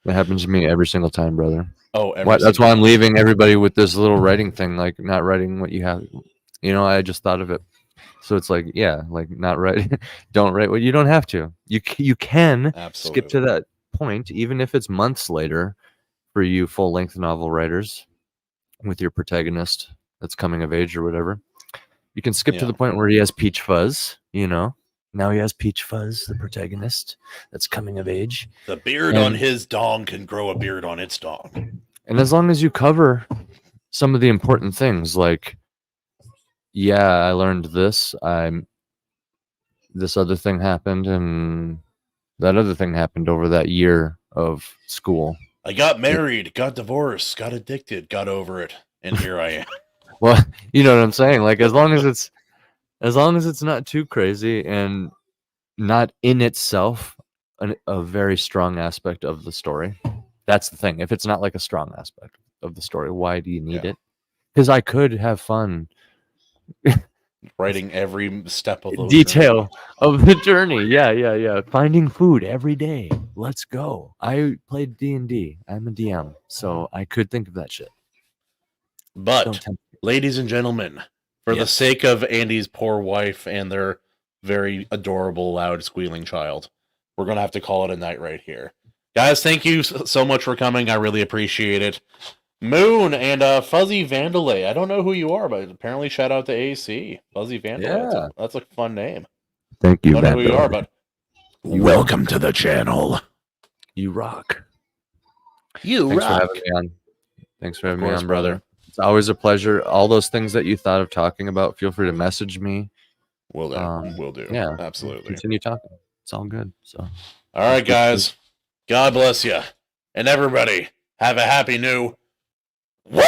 E: That happens to me every single time, brother.
D: Oh,
E: that's why I'm leaving everybody with this little writing thing, not writing what you have. I just thought of it. So it's not write. Don't write what you don't have to. You can skip to that point, even if it's months later, for you full-length novel writers with your protagonist that's coming of age or whatever. You can skip to the point where he has peach fuzz, Now he has peach fuzz, the protagonist that's coming of age.
D: The beard on his dong can grow a beard on its dong.
E: And as long as you cover some of the important things, I learned this, this other thing happened, and that other thing happened over that year of school.
D: I got married, got divorced, got addicted, got over it, and here I am.
E: Well, you know what I'm saying? As long as it's not too crazy and not in itself a very strong aspect of the story. That's the thing. If it's not a strong aspect of the story, why do you need it? because I could have fun.
D: Writing every step of the
E: Detail of the journey. Yeah. Finding food every day. Let's go. I played D&D. I'm a DM, so I could think of that shit.
D: But,
E: Don't tempt me.
D: ladies and gentlemen, for the
E: Yes.
D: sake of Andy's poor wife and their very adorable, loud, squealing child, we're going to have to call it a night right here. Guys, thank you so much for coming. I really appreciate it. Moon and Fuzzy Vandalay. I don't know who you are, but apparently shout out to AC. Fuzzy Vandalay.
E: Yeah.
D: That's a fun name.
E: Thank you,
D: Don't know who you
E: Vandal.
D: are, but welcome to the channel.
E: You rock.
D: You
E: Thanks
D: rock.
E: for having me on. Thanks for
D: Of
E: having me
D: course,
E: on, brother. It's always a pleasure. All those things that you thought of talking about, feel free to message me.
D: Will do. Will do.
E: Yeah,
D: Absolutely.
E: Continue talking. It's all good. So,
D: all right, guys. God bless you. And everybody, have a happy new... Woo!